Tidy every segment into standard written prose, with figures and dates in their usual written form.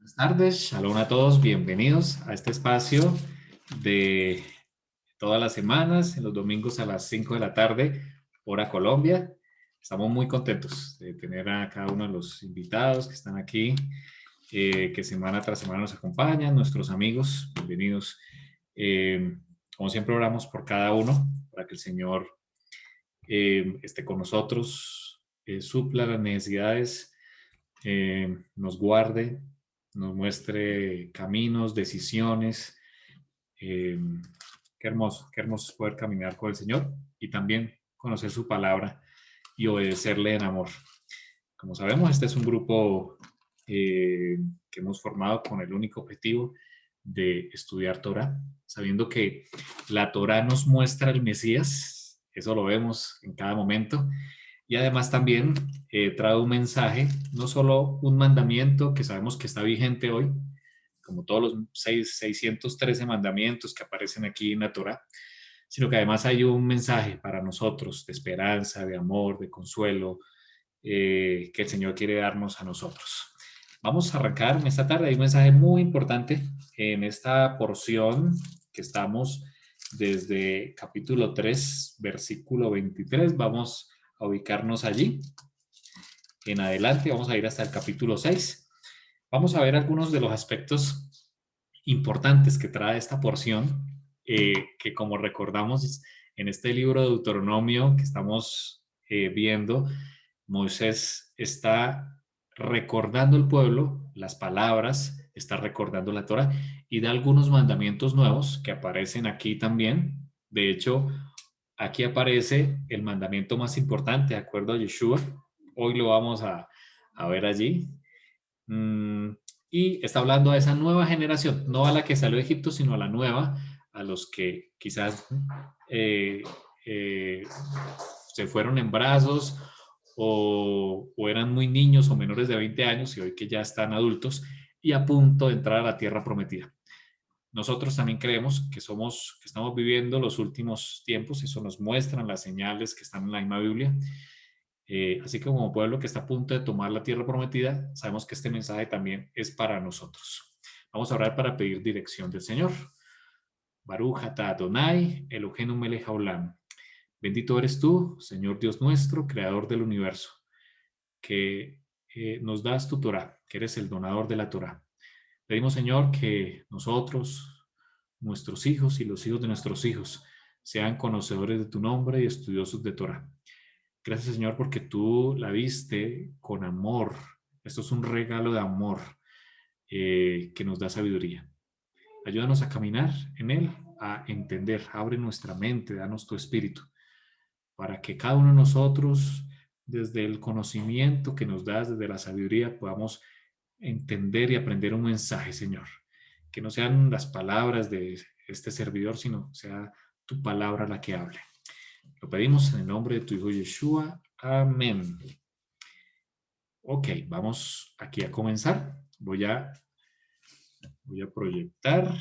Buenas tardes, shalom a todos, bienvenidos a este espacio de todas las semanas, en los domingos a las 5 de la tarde, hora Colombia. Estamos muy contentos de tener a cada uno de los invitados que están aquí, que semana tras semana nos acompañan, nuestros amigos, bienvenidos. Como siempre oramos por cada uno, para que el Señor esté con nosotros, supla las necesidades, nos guarde, nos muestre caminos, decisiones. eh, qué hermoso es poder caminar con el Señor y también conocer su palabra y obedecerle en amor. Como sabemos, este es un grupo que hemos formado con el único objetivo de estudiar Torah, sabiendo que la Torah nos muestra el Mesías, eso lo vemos en cada momento, y además también trae un mensaje, no solo un mandamiento que sabemos que está vigente hoy, como todos los 613 mandamientos que aparecen aquí en la Torah, sino que además hay un mensaje para nosotros de esperanza, de amor, de consuelo, que el Señor quiere darnos a nosotros. Vamos a arrancar esta tarde. Hay un mensaje muy importante en esta porción que estamos desde capítulo 3, versículo 23. Vamos a ubicarnos allí. En adelante vamos a ir hasta el capítulo 6. Vamos a ver algunos de los aspectos importantes que trae esta porción, que como recordamos en este libro de Deuteronomio que estamos viendo, Moisés está recordando al pueblo las palabras, está recordando la Torah y da algunos mandamientos nuevos que aparecen aquí también. De hecho, aquí aparece el mandamiento más importante, de acuerdo a Yeshua. Hoy lo vamos a ver allí. Y está hablando a esa nueva generación, no a la que salió de Egipto, sino a la nueva, a los que quizás eh, eh, se fueron en brazos o eran muy niños o menores de 20 años y hoy que ya están adultos y a punto de entrar a la tierra prometida. Nosotros también creemos que que estamos viviendo los últimos tiempos, eso nos muestran las señales que están en la misma Biblia. Así que como pueblo que está a punto de tomar la tierra prometida, sabemos que este mensaje también es para nosotros. Vamos a orar para pedir dirección del Señor. Baruch atah Adonai, Eloheinu melech haolam. Bendito eres tú, Señor Dios nuestro, creador del universo, que nos das tu Torah, que eres el donador de la Torah. Pedimos, Señor, que nosotros, nuestros hijos y los hijos de nuestros hijos, sean conocedores de tu nombre y estudiosos de Torah. Gracias, Señor, porque tú la diste con amor. Esto es un regalo de amor que nos da sabiduría. Ayúdanos a caminar en él, a entender. Abre nuestra mente, danos tu espíritu, para que cada uno de nosotros, desde el conocimiento que nos das, desde la sabiduría, podamos entender y aprender un mensaje, Señor. Que no sean las palabras de este servidor, sino sea tu palabra la que hable. Lo pedimos en el nombre de tu Hijo Yeshua. Amén. Ok, vamos aquí a comenzar. Voy a proyectar.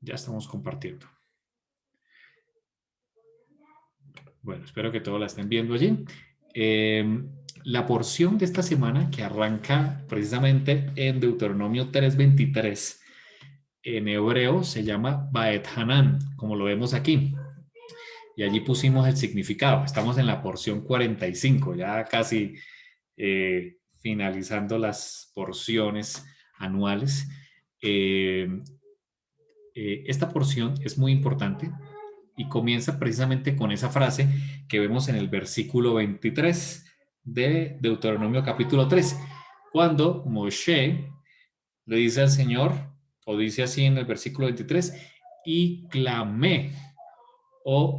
Ya estamos compartiendo. Bueno, espero que todos la estén viendo allí. La porción de esta semana que arranca precisamente en Deuteronomio 3:23, en hebreo se llama Baet Hanan, como lo vemos aquí. Y allí pusimos el significado. Estamos en la porción 45, ya casi finalizando las porciones anuales. Esta porción es muy importante y comienza precisamente con esa frase que vemos en el versículo 23 de Deuteronomio capítulo 3, cuando Moshe le dice al Señor, o dice así en el versículo 23, y clamé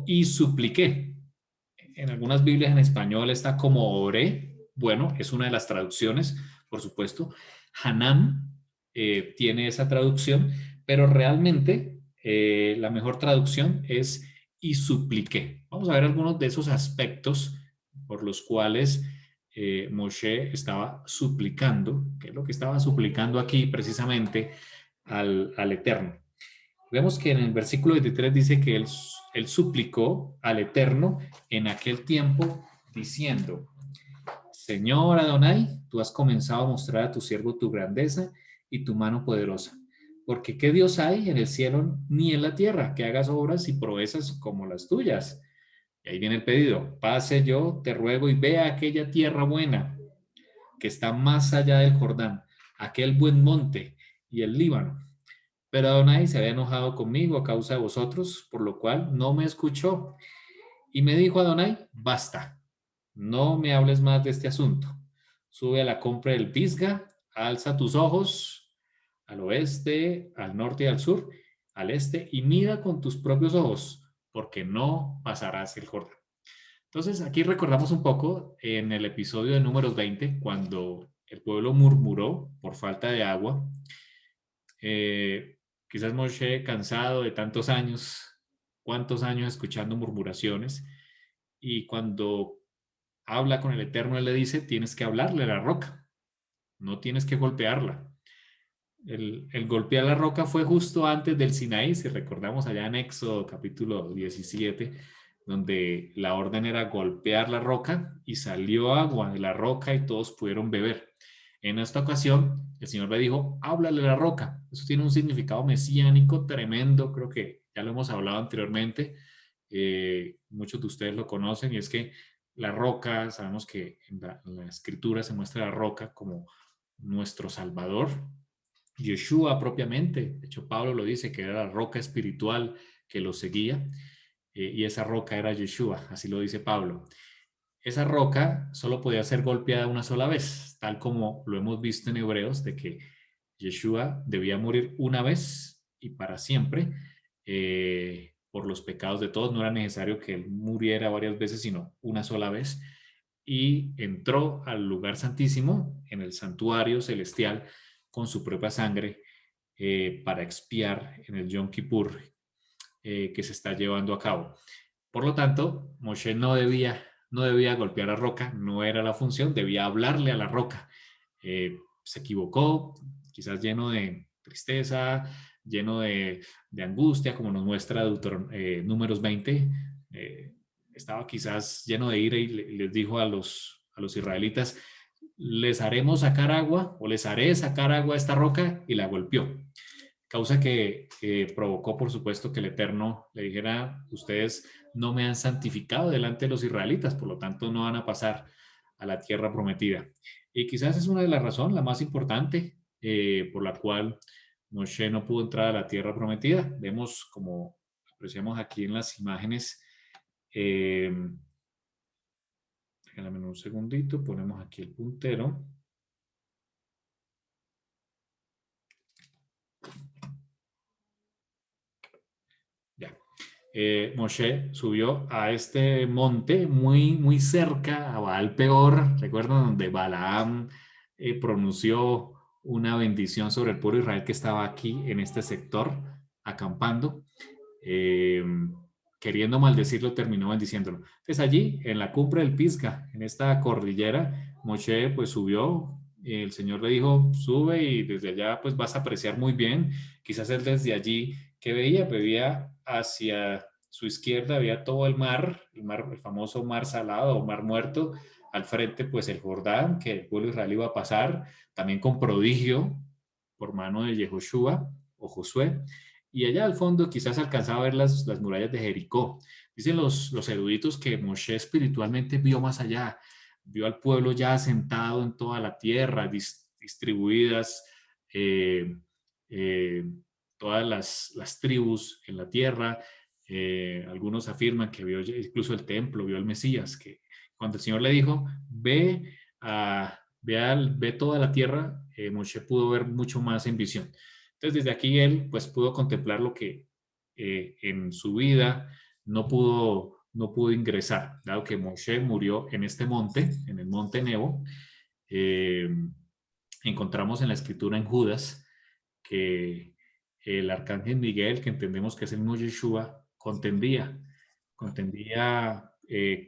y supliqué. En algunas Biblias en español está como oré. Bueno, es una de las traducciones, por supuesto. Hanan tiene esa traducción, pero realmente la mejor traducción es y supliqué. Vamos a ver algunos de esos aspectos por los cuales Moshe estaba suplicando, que es lo que estaba suplicando aquí precisamente al Eterno. Vemos que en el versículo 23 dice que él suplicó al Eterno en aquel tiempo diciendo: Señor Adonai, tú has comenzado a mostrar a tu siervo tu grandeza y tu mano poderosa. Porque ¿qué Dios hay en el cielo ni en la tierra que hagas obras y proezas como las tuyas? Y ahí viene el pedido: pase yo, te ruego, y vea aquella tierra buena que está más allá del Jordán, aquel buen monte y el Líbano. Pero Adonai se había enojado conmigo a causa de vosotros, por lo cual no me escuchó. Y me dijo Adonai: basta, no me hables más de este asunto. Sube a la cumbre del Pisga, alza tus ojos al oeste, al norte y al sur, al este, y mira con tus propios ojos, porque no pasarás el Jordán. Entonces, aquí recordamos un poco en el episodio de Números 20, cuando el pueblo murmuró por falta de agua. Quizás Moshe, cansado de tantos años, cuántos años escuchando murmuraciones, y cuando habla con el Eterno, él le dice: tienes que hablarle a la roca, no tienes que golpearla. El golpear la roca fue justo antes del Sinaí, si recordamos allá en Éxodo capítulo 17, donde la orden era golpear la roca y salió agua de la roca y todos pudieron beber. En esta ocasión, el Señor le dijo: háblale a la roca. Eso tiene un significado mesiánico tremendo, creo que ya lo hemos hablado anteriormente. Muchos de ustedes lo conocen, y es que la roca, sabemos que en la escritura se muestra la roca como nuestro Salvador, Yeshua propiamente. De hecho, Pablo lo dice, que era la roca espiritual que lo seguía, y esa roca era Yeshua, así lo dice Pablo. Esa roca solo podía ser golpeada una sola vez, tal como lo hemos visto en Hebreos, de que Yeshua debía morir una vez y para siempre por los pecados de todos. No era necesario que él muriera varias veces, sino una sola vez. Y entró al lugar santísimo, en el santuario celestial, con su propia sangre para expiar en el Yom Kippur que se está llevando a cabo. Por lo tanto, Moshe no debía golpear a la roca, no era la función, debía hablarle a la roca. Se equivocó, quizás lleno de tristeza, lleno de angustia, como nos muestra Números 20. Estaba quizás lleno de ira y les dijo a los israelitas: les haremos sacar agua, o les haré sacar agua a esta roca, y la golpeó. Causa que provocó, por supuesto, que el Eterno le dijera: ustedes no me han santificado delante de los israelitas, por lo tanto no van a pasar a la tierra prometida. Y quizás es una de las razones, la más importante, por la cual Moshe no pudo entrar a la tierra prometida. Vemos, como apreciamos aquí en las imágenes, déjame un segundito, ponemos aquí el puntero. Ya. Moshe subió a este monte muy, muy cerca a Baal Peor. ¿Recuerdan donde Balaam pronunció una bendición sobre el pueblo de Israel que estaba aquí en este sector acampando? Eh, Queriendo maldecirlo, terminó bendiciéndolo. Entonces allí, en la cumbre del Pisga, en esta cordillera, Moshe pues subió. El Señor le dijo: sube y desde allá pues vas a apreciar muy bien. Quizás él desde allí, que veía hacia su izquierda, había todo el famoso mar salado o mar muerto. Al frente pues el Jordán, que el pueblo israelí iba a pasar, también con prodigio por mano de Yehoshua o Josué. Y allá al fondo quizás alcanzaba a ver las murallas de Jericó. Dicen los eruditos que Moshe espiritualmente vio más allá, vio al pueblo ya asentado en toda la tierra, distribuidas eh, eh, todas las tribus en la tierra. Algunos afirman que vio incluso el templo, vio al Mesías, que cuando el Señor le dijo: ve toda la tierra, Moshe pudo ver mucho más en visión. Entonces, desde aquí él pues pudo contemplar lo que en su vida no pudo ingresar, dado que Moshe murió en este monte, en el monte Nebo. Eh, Encontramos en la escritura en Judas que el arcángel Miguel, que entendemos que es el mismo Yeshua, contendía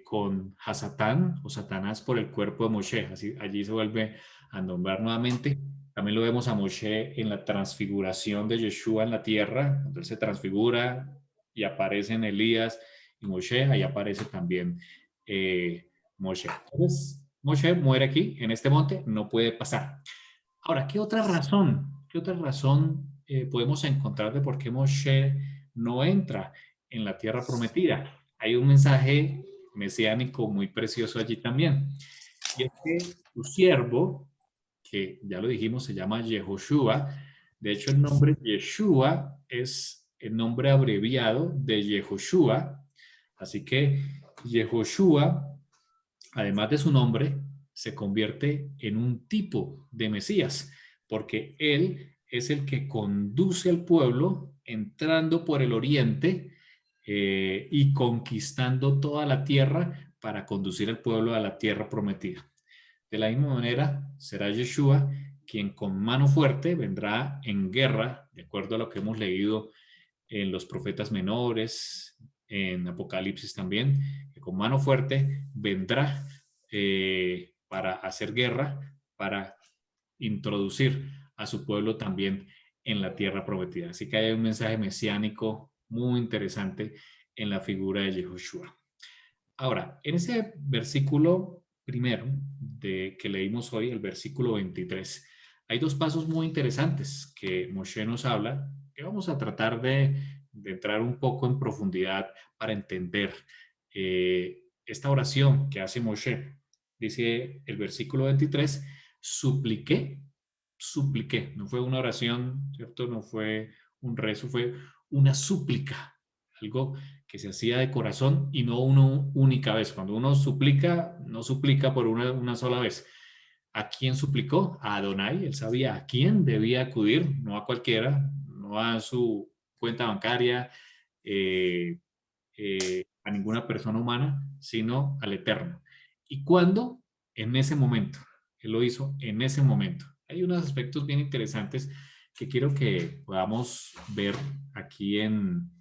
con Hasatán o Satanás por el cuerpo de Moshe. Así, allí se vuelve a nombrar nuevamente. También lo vemos a Moshe en la transfiguración de Yeshua en la tierra, cuando él se transfigura y aparece en Elías y Moshe, ahí aparece también Moshe. Entonces, Moshe muere aquí, en este monte, no puede pasar. Ahora, ¿qué otra razón? ¿Qué otra razón podemos encontrar de por qué Moshe no entra en la tierra prometida? Hay un mensaje mesiánico muy precioso allí también. Y es que tu siervo, que ya lo dijimos, se llama Yehoshua. De hecho, el nombre Yeshua es el nombre abreviado de Yehoshua. Así que Yehoshua, además de su nombre, se convierte en un tipo de Mesías, porque él es el que conduce al pueblo entrando por el oriente y conquistando toda la tierra para conducir al pueblo a la tierra prometida. De la misma manera, será Yeshua quien con mano fuerte vendrá en guerra, de acuerdo a lo que hemos leído en los profetas menores, en Apocalipsis también, que con mano fuerte vendrá para hacer guerra, para introducir a su pueblo también en la tierra prometida. Así que hay un mensaje mesiánico muy interesante en la figura de Yehoshua. Ahora, en ese versículo primero que leímos hoy, el versículo 23, hay dos pasos muy interesantes que Moshe nos habla, que vamos a tratar de entrar un poco en profundidad para entender esta oración que hace Moshe. Dice el versículo 23, supliqué, supliqué, no fue una oración, ¿cierto? No fue un rezo, fue una súplica, algo que se hacía de corazón y no una única vez. Cuando uno suplica, no suplica por una sola vez. ¿A quién suplicó? A Adonai. Él sabía a quién debía acudir, no a cualquiera, no a su cuenta bancaria, a ninguna persona humana, sino al Eterno. ¿Y cuándo? En ese momento. Él lo hizo en ese momento. Hay unos aspectos bien interesantes que quiero que podamos ver aquí en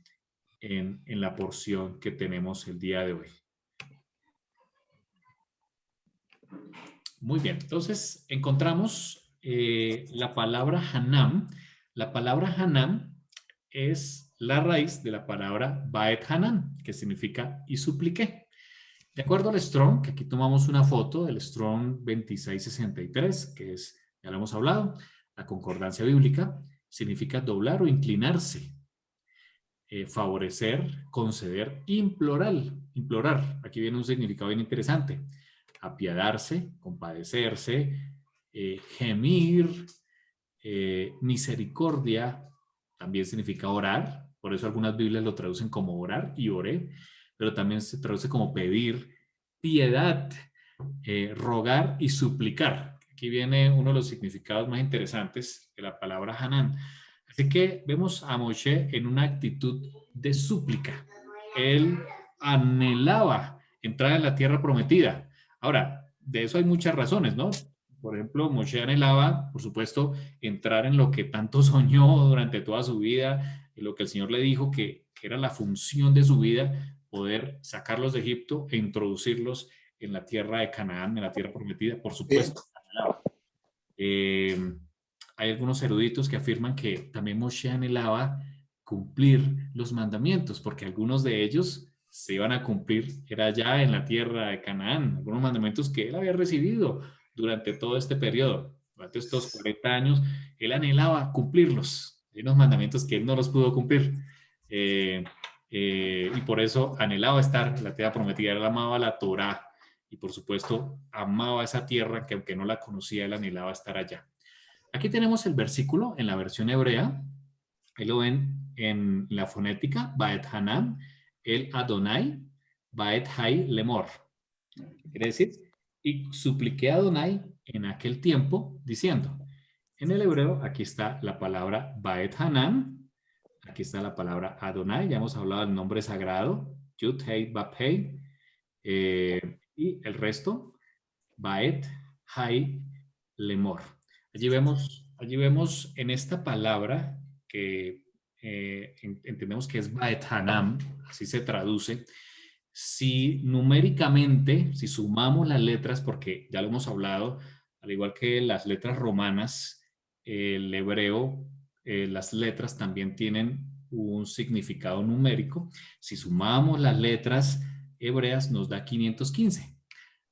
la porción que tenemos el día de hoy. Muy bien, entonces encontramos la palabra Hanam. La palabra Hanam es la raíz de la palabra Baet Hanan, que significa y supliqué. De acuerdo al Strong, que aquí tomamos una foto del Strong 2663, que es, ya lo hemos hablado, la concordancia bíblica, significa doblar o inclinarse, favorecer, conceder, implorar. Aquí viene un significado bien interesante. Apiadarse, compadecerse, gemir, misericordia, también significa orar. Por eso algunas Biblias lo traducen como orar y oré, pero también se traduce como pedir, piedad, rogar y suplicar. Aquí viene uno de los significados más interesantes de la palabra Hanan. Así que vemos a Moshe en una actitud de súplica. Él anhelaba entrar en la tierra prometida. Ahora, de eso hay muchas razones, ¿no? Por ejemplo, Moshe anhelaba, por supuesto, entrar en lo que tanto soñó durante toda su vida, en lo que el Señor le dijo que era la función de su vida, poder sacarlos de Egipto e introducirlos en la tierra de Canaán, en la tierra prometida, por supuesto. Eh, hay algunos eruditos que afirman que también Moshe anhelaba cumplir los mandamientos, porque algunos de ellos se iban a cumplir, era ya en la tierra de Canaán, algunos mandamientos que él había recibido durante todo este periodo, durante estos 40 años, él anhelaba cumplirlos. Hay unos mandamientos que él no los pudo cumplir. Y por eso anhelaba estar en la tierra prometida, él amaba la Torá y por supuesto amaba esa tierra que aunque no la conocía, él anhelaba estar allá. Aquí tenemos el versículo en la versión hebrea. Ahí lo ven en la fonética. Baet Hanan, el Adonai, Baet Hai Lemor. Quiere decir, y supliqué a Adonai en aquel tiempo diciendo. En el hebreo, aquí está la palabra Baet Hanan. Aquí está la palabra Adonai. Ya hemos hablado del nombre sagrado. Yud Hei Bab Hei. Y el resto, Baet Hai Lemor. Allí vemos en esta palabra que entendemos que es Baet Hanam, así se traduce, Si numéricamente, si sumamos las letras, porque ya lo hemos hablado, al igual que las letras romanas, el hebreo, las letras también tienen un significado numérico. Si sumamos las letras hebreas, nos da 515.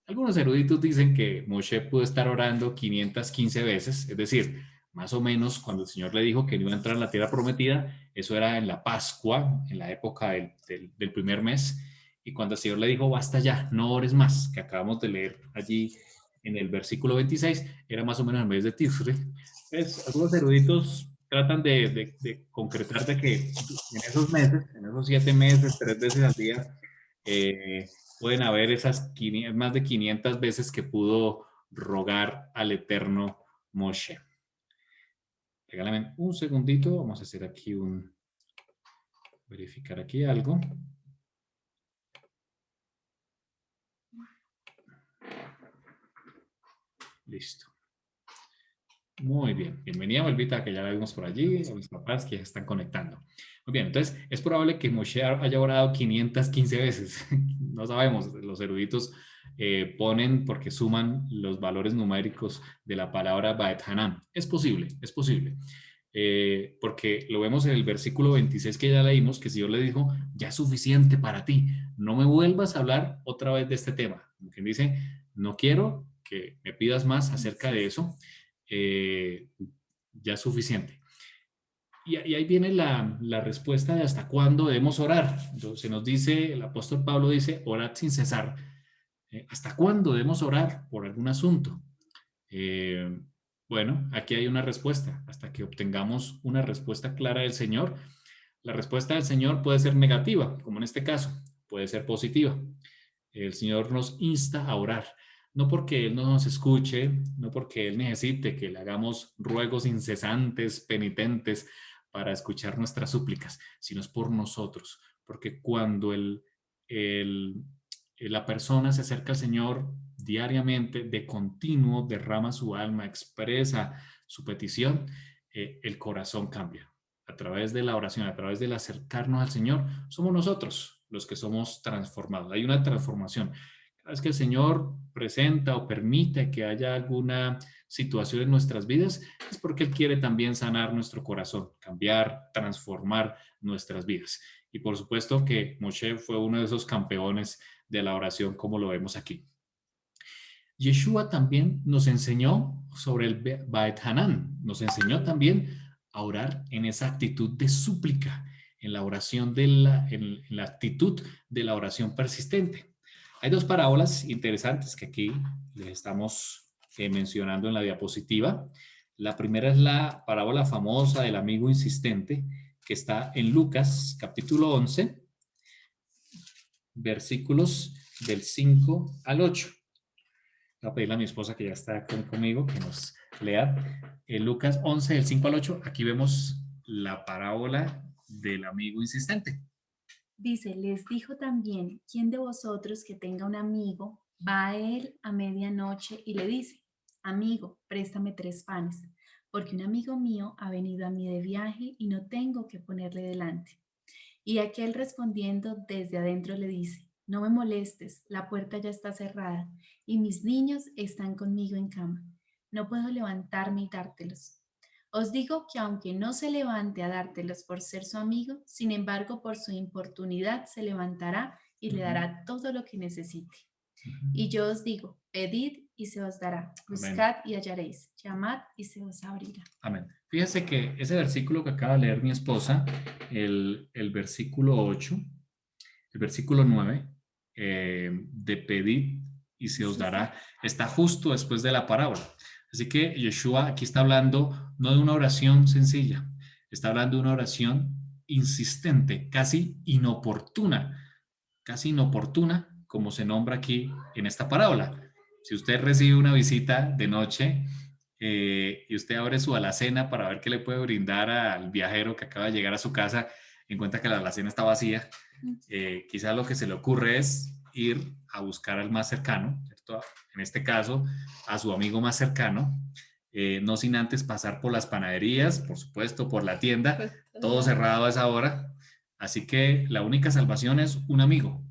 Algunos eruditos dicen que Moshe pudo estar orando 515 veces, es decir, más o menos cuando el Señor le dijo que no iba a entrar en la tierra prometida, eso era en la Pascua, en la época del primer mes, y cuando el Señor le dijo, basta ya, no ores más, que acabamos de leer allí en el versículo 26, era más o menos en el mes de Tisri. Pues, algunos eruditos tratan de concretar de que en esos meses, en esos 7 meses, 3 veces al día, eh, pueden haber esas 500, más de 500 veces que pudo rogar al eterno Moshe. Regálame un segundito, vamos a hacer aquí verificar aquí algo. Listo. Muy bien. Bienvenida, Malvita, que ya la vimos por allí, a mis papás que ya están conectando. Muy bien, entonces es probable que Moshe haya orado 515 veces. No sabemos, los eruditos ponen porque suman los valores numéricos de la palabra Baet Hanan. Es posible, es posible. Porque lo vemos en el versículo 26 que ya leímos, que el Señor le dijo, ya es suficiente para ti, no me vuelvas a hablar otra vez de este tema. Como quien dice, no quiero que me pidas más acerca de eso. Ya es suficiente. Y ahí viene la respuesta de hasta cuándo debemos orar. Se nos dice, el apóstol Pablo dice, orad sin cesar. ¿Hasta cuándo debemos orar por algún asunto? Bueno, aquí hay una respuesta. Hasta que obtengamos una respuesta clara del Señor. La respuesta del Señor puede ser negativa, como en este caso, puede ser positiva. El Señor nos insta a orar, no porque Él no nos escuche, no porque Él necesite que le hagamos ruegos incesantes, penitentes, para escuchar nuestras súplicas, sino es por nosotros, porque cuando la persona se acerca al Señor diariamente, de continuo, derrama su alma, expresa su petición, el corazón cambia. A través de la oración, a través del acercarnos al Señor, somos nosotros los que somos transformados. Hay una transformación. Cada vez que el Señor presenta o permite que haya alguna situación en nuestras vidas, es porque Él quiere también sanar nuestro corazón, cambiar, transformar nuestras vidas. Y por supuesto que Moshe fue uno de esos campeones de la oración, como lo vemos aquí. Yeshua también nos enseñó sobre el Baet Hanan, nos enseñó también a orar en esa actitud de súplica, en la oración en la actitud de la oración persistente. Hay dos parábolas interesantes que aquí les estamos mencionando en la diapositiva. La primera es la parábola famosa del amigo insistente, que está en Lucas capítulo 11, versículos del 5 al 8. Voy a pedirle a mi esposa que ya está conmigo que nos lea Lucas 11, del 5 al 8. Aquí vemos la parábola del amigo insistente. Dice, les dijo también, ¿quién de vosotros que tenga un amigo va a él a medianoche y le dice, amigo, préstame 3 panes, porque un amigo mío ha venido a mí de viaje y no tengo que ponerle delante? Y aquel respondiendo desde adentro le dice, no me molestes, la puerta ya está cerrada y mis niños están conmigo en cama. No puedo levantarme y dártelos. Os digo que aunque no se levante a dártelos por ser su amigo, sin embargo por su importunidad se levantará y le dará todo lo que necesite. Y yo os digo, pedid y se os dará, buscad y hallaréis, llamad y se os abrirá. Amén. Fíjese que ese versículo que acaba de leer mi esposa, el versículo 8, el versículo 9, de pedid y se os dará, está justo después de la parábola. Así que Yeshua aquí está hablando no de una oración sencilla, está hablando de una oración insistente, casi inoportuna, como se nombra aquí en esta parábola. Si usted recibe una visita de noche y usted abre su alacena para ver qué le puede brindar al viajero que acaba de llegar a su casa, encuentra que la alacena está vacía, quizás lo que se le ocurre es ir a buscar al más cercano, ¿cierto? En este caso, a su amigo más cercano, no sin antes pasar por las panaderías, por supuesto, por la tienda, todo cerrado a esa hora. Así que la única salvación es un amigo.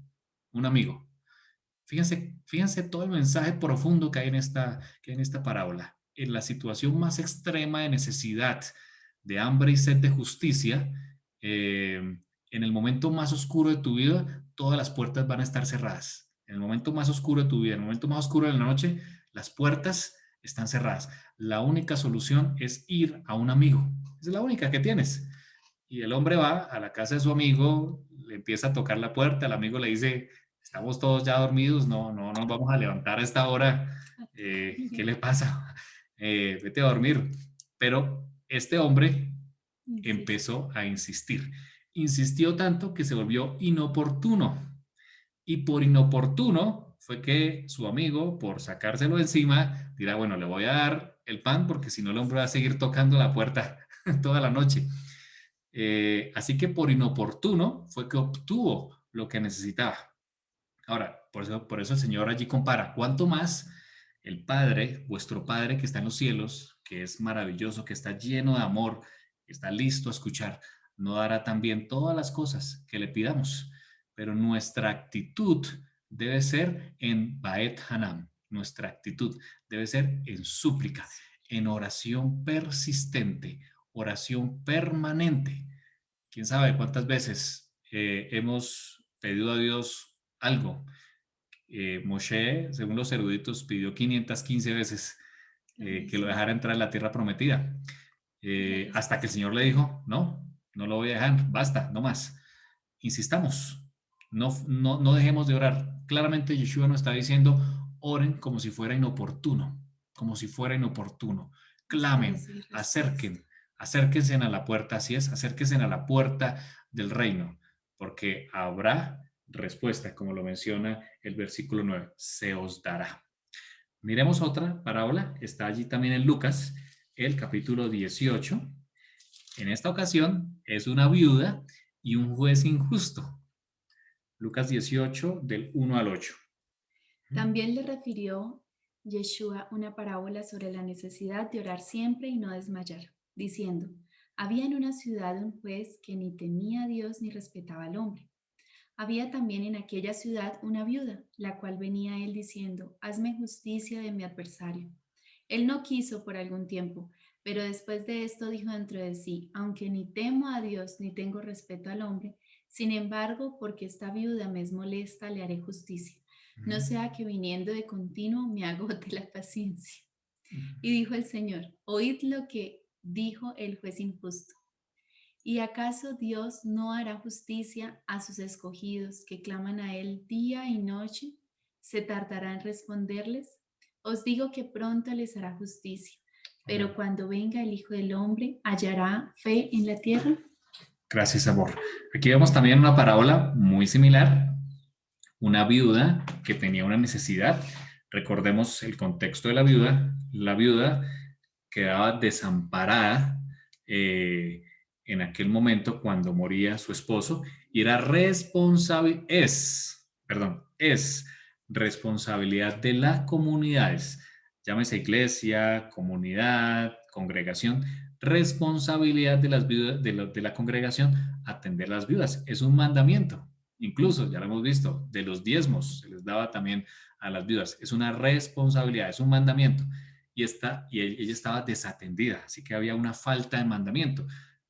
un amigo. Fíjense todo el mensaje profundo que hay en esta parábola. En la situación más extrema de necesidad, de hambre y sed de justicia, en el momento más oscuro de tu vida, todas las puertas van a estar cerradas. En el momento más oscuro de tu vida, en el momento más oscuro de la noche, las puertas están cerradas. La única solución es ir a un amigo. Esa es la única que tienes. Y el hombre va a la casa de su amigo, le empieza a tocar la puerta, el amigo le dice, estamos todos ya dormidos, no nos vamos a levantar a esta hora, ¿qué le pasa? Vete a dormir. Pero este hombre Insiste. empezó a insistir. Insistió tanto que se volvió inoportuno. Y por inoportuno fue que su amigo, por sacárselo encima, dirá, bueno, le voy a dar el pan porque si no el hombre va a seguir tocando la puerta toda la noche. Así que por inoportuno fue que obtuvo lo que necesitaba. Ahora, por eso el Señor allí compara, ¿cuánto más el Padre, vuestro Padre que está en los cielos, que es maravilloso, que está lleno de amor, que está listo a escuchar, no dará también todas las cosas que le pidamos? Pero nuestra actitud debe ser en Baet Hanam, nuestra actitud debe ser en súplica, en oración persistente, oración permanente. ¿Quién sabe cuántas veces hemos pedido a Dios algo? Moshe, según los eruditos, pidió 515 veces Ay, que lo sí, dejara entrar en la tierra prometida, y la hasta que el respuesta. Señor le dijo, no lo voy a dejar, basta, no más. Insistamos, no dejemos de orar. Claramente Yeshua nos está diciendo, oren como si fuera inoportuno, como si fuera inoportuno. Hasta Clamen, recibir respuesta. acérquense a la puerta, así es, acérquense a la puerta del reino, porque habrá respuesta, como lo menciona el versículo 9, se os dará. Miremos otra parábola, está allí también en Lucas, el capítulo 18. En esta ocasión es una viuda y un juez injusto. Lucas 18, del 1 al 8. También le refirió Yeshua una parábola sobre la necesidad de orar siempre y no desmayar, diciendo, había en una ciudad un juez que ni temía a Dios ni respetaba al hombre. Había también en aquella ciudad una viuda, la cual venía a él diciendo, hazme justicia de mi adversario. Él no quiso por algún tiempo, pero después de esto dijo dentro de sí, aunque ni temo a Dios ni tengo respeto al hombre, sin embargo, porque esta viuda me es molesta, le haré justicia. No sea que viniendo de continuo me agote la paciencia. Y dijo el Señor, oíd lo que dijo el juez injusto. ¿Y acaso Dios no hará justicia a sus escogidos que claman a Él día y noche? ¿Se tardará en responderles? Os digo que pronto les hará justicia. Pero Amén. cuando venga el Hijo del Hombre, ¿hallará fe en la tierra? Gracias, amor. Aquí vemos también una parábola muy similar, una viuda que tenía una necesidad. Recordemos el contexto de la viuda. La viuda quedaba desamparada en aquel momento cuando moría su esposo y es responsabilidad de las comunidades, llámese iglesia, comunidad, congregación, responsabilidad de las viudas, de la congregación atender las viudas. Es un mandamiento. Incluso, ya lo hemos visto, de los diezmos se les daba también a las viudas. Es una responsabilidad, es un mandamiento. Y ella estaba desatendida, así que había una falta de mandamiento.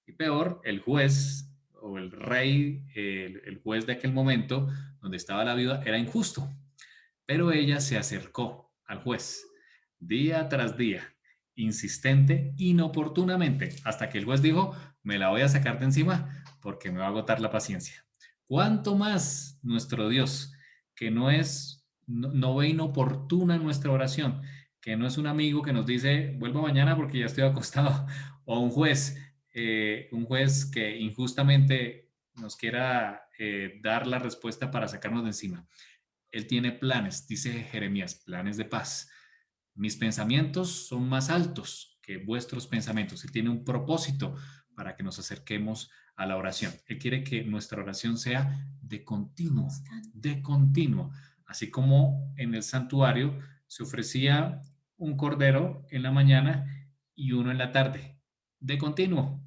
Y peor, el juez o el rey, el juez de aquel momento donde estaba la viuda, era injusto. Pero ella se acercó al juez día tras día, insistente, inoportunamente, hasta que el juez dijo, me la voy a sacar de encima porque me va a agotar la paciencia. ¿Cuánto más nuestro Dios, que no ve inoportuna nuestra oración, que no es un amigo que nos dice, vuelvo mañana porque ya estoy acostado, o un juez que injustamente nos quiera dar la respuesta para sacarnos de encima? Él tiene planes, dice Jeremías, planes de paz. Mis pensamientos son más altos que vuestros pensamientos. Él tiene un propósito para que nos acerquemos a la oración. Él quiere que nuestra oración sea de continuo. Así como en el santuario se ofrecía un cordero en la mañana y uno en la tarde. De continuo,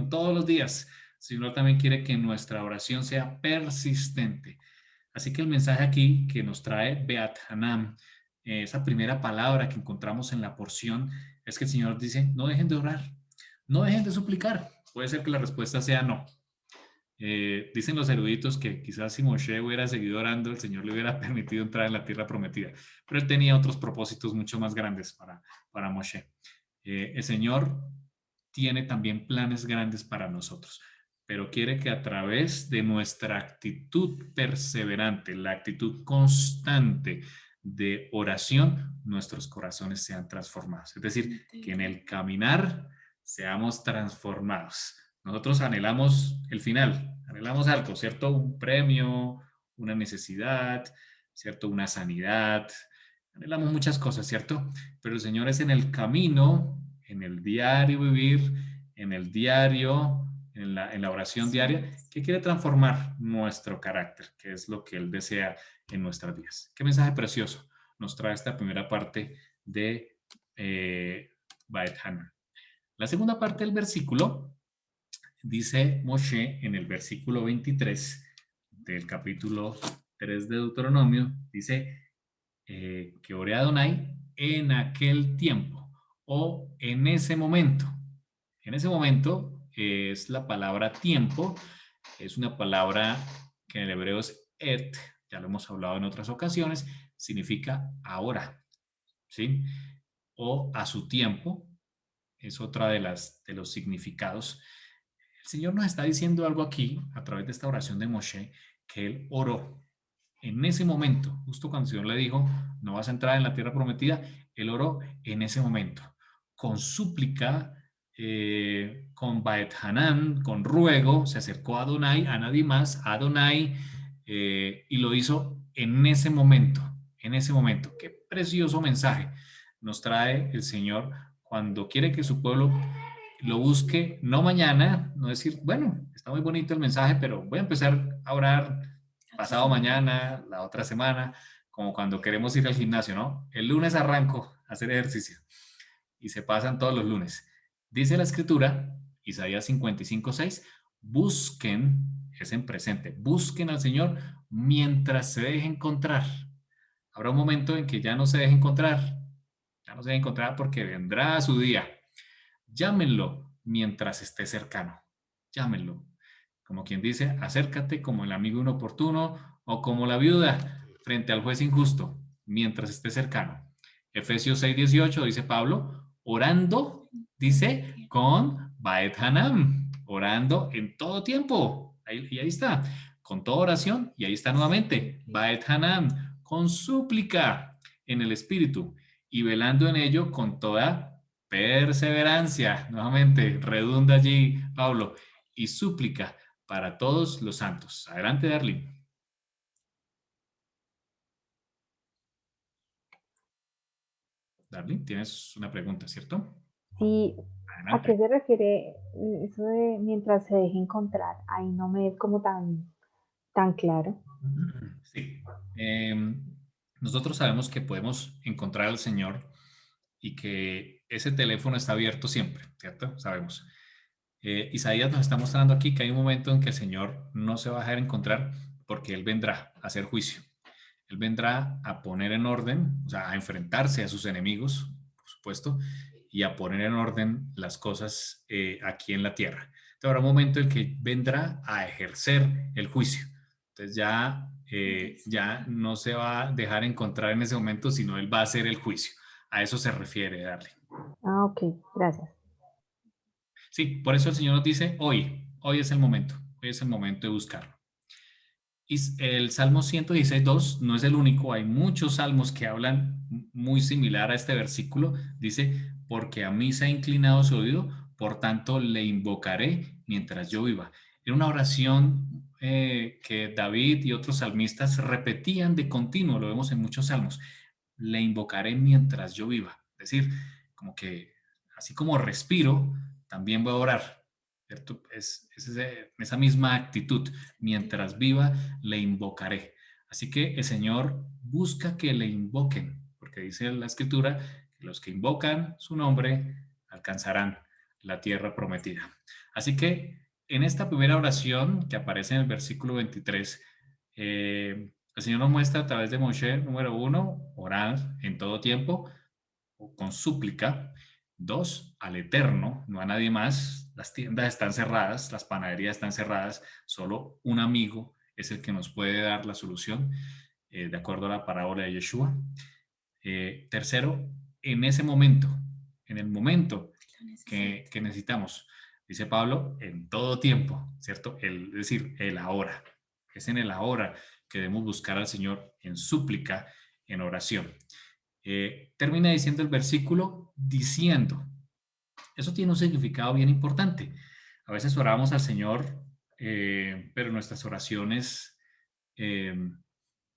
todos los días. El Señor también quiere que nuestra oración sea persistente. Así que el mensaje aquí que nos trae Beat Hanam, esa primera palabra que encontramos en la porción, es que el Señor dice, no dejen de orar, no dejen de suplicar. Puede ser que la respuesta sea no. Dicen los eruditos que quizás si Moshe hubiera seguido orando, el Señor le hubiera permitido entrar en la tierra prometida, pero él tenía otros propósitos mucho más grandes para Moshe. El Señor tiene también planes grandes para nosotros, pero quiere que a través de nuestra actitud perseverante, la actitud constante de oración, nuestros corazones sean transformados. Es decir, que en el caminar seamos transformados. Nosotros anhelamos el final, anhelamos algo, ¿cierto? Un premio, una necesidad, ¿cierto? Una sanidad. Anhelamos muchas cosas, ¿cierto? Pero el Señor es en el camino, en el diario vivir, en el diario, en la oración diaria, que quiere transformar nuestro carácter, que es lo que Él desea en nuestras vidas. Qué mensaje precioso nos trae esta primera parte de Baet Hanan. La segunda parte del versículo dice Moshe en el versículo 23 del capítulo 3 de Deuteronomio, dice que oré a Adonai en aquel tiempo o en ese momento. En ese momento es la palabra tiempo, es una palabra que en el hebreo es et, ya lo hemos hablado en otras ocasiones, significa ahora, ¿sí? O a su tiempo, es otra de los significados. El Señor nos está diciendo algo aquí a través de esta oración de Moshe, que él oró en ese momento, justo cuando el Señor le dijo, no vas a entrar en la tierra prometida, él oró en ese momento, con súplica, con Baet Hanan, con ruego, se acercó a Adonai, a nadie más, a Adonai, y lo hizo en ese momento, en ese momento. Qué precioso mensaje nos trae el Señor cuando quiere que su pueblo lo busque, no mañana, no decir, bueno, está muy bonito el mensaje, pero voy a empezar a orar pasado mañana, la otra semana, como cuando queremos ir al gimnasio, ¿no? El lunes arranco a hacer ejercicio y se pasan todos los lunes. Dice la escritura, Isaías 55:6, busquen, es en presente, busquen al Señor mientras se deje encontrar. Habrá un momento en que ya no se deje encontrar, ya no se deje encontrar porque vendrá su día. Llámenlo mientras esté cercano. Llámenlo. Como quien dice, acércate como el amigo inoportuno o como la viuda frente al juez injusto, mientras esté cercano. Efesios 6:18 dice Pablo, orando, dice, con Baet Hanam, orando en todo tiempo. Y ahí está, con toda oración, y ahí está nuevamente, Baet Hanam, con súplica en el Espíritu, y velando en ello con toda perseverancia. Nuevamente, redunda allí Pablo, y súplica para todos los santos. Adelante, Darlene. Darlene, tienes una pregunta, ¿cierto? Sí, ¿a qué Adelante. se refiere eso de mientras se deje encontrar? Ahí no me es como tan claro. Sí. Nosotros sabemos que podemos encontrar al Señor y que ese teléfono está abierto siempre, ¿cierto? Sabemos. Isaías nos está mostrando aquí que hay un momento en que el Señor no se va a dejar encontrar porque Él vendrá a hacer juicio. Él vendrá a poner en orden, o sea, a enfrentarse a sus enemigos, por supuesto, y a poner en orden las cosas aquí en la tierra. Entonces habrá un momento en que vendrá a ejercer el juicio. Entonces ya no se va a dejar encontrar en ese momento, sino Él va a hacer el juicio. A eso se refiere, Darle. Ah, ok, gracias. Sí, por eso el Señor nos dice, hoy es el momento, hoy es el momento de buscarlo. Y el Salmo 116:2 no es el único, hay muchos salmos que hablan muy similar a este versículo. Dice, porque a mí se ha inclinado su oído, por tanto le invocaré mientras yo viva. Era una oración que David y otros salmistas repetían de continuo, lo vemos en muchos salmos. Le invocaré mientras yo viva. Es decir, como que así como respiro, también voy a orar. ¿Cierto? Es esa misma actitud. Mientras viva, le invocaré. Así que el Señor busca que le invoquen, porque dice la Escritura que los que invocan su nombre alcanzarán la tierra prometida. Así que en esta primera oración que aparece en el versículo 23, el El Señor nos muestra a través de Moshe, número 1, orar en todo tiempo, o con súplica. 2, al Eterno, no a nadie más. Las tiendas están cerradas, las panaderías están cerradas, solo un amigo es el que nos puede dar la solución, de acuerdo a la parábola de Yeshua. Tercero, en ese momento, en el momento que necesitamos, dice Pablo, en todo tiempo, ¿cierto? Es decir, el ahora. Es en el ahora que debemos buscar al Señor en súplica, en oración. Termina diciendo el versículo, diciendo. Eso tiene un significado bien importante. A veces oramos al Señor, pero nuestras oraciones eh,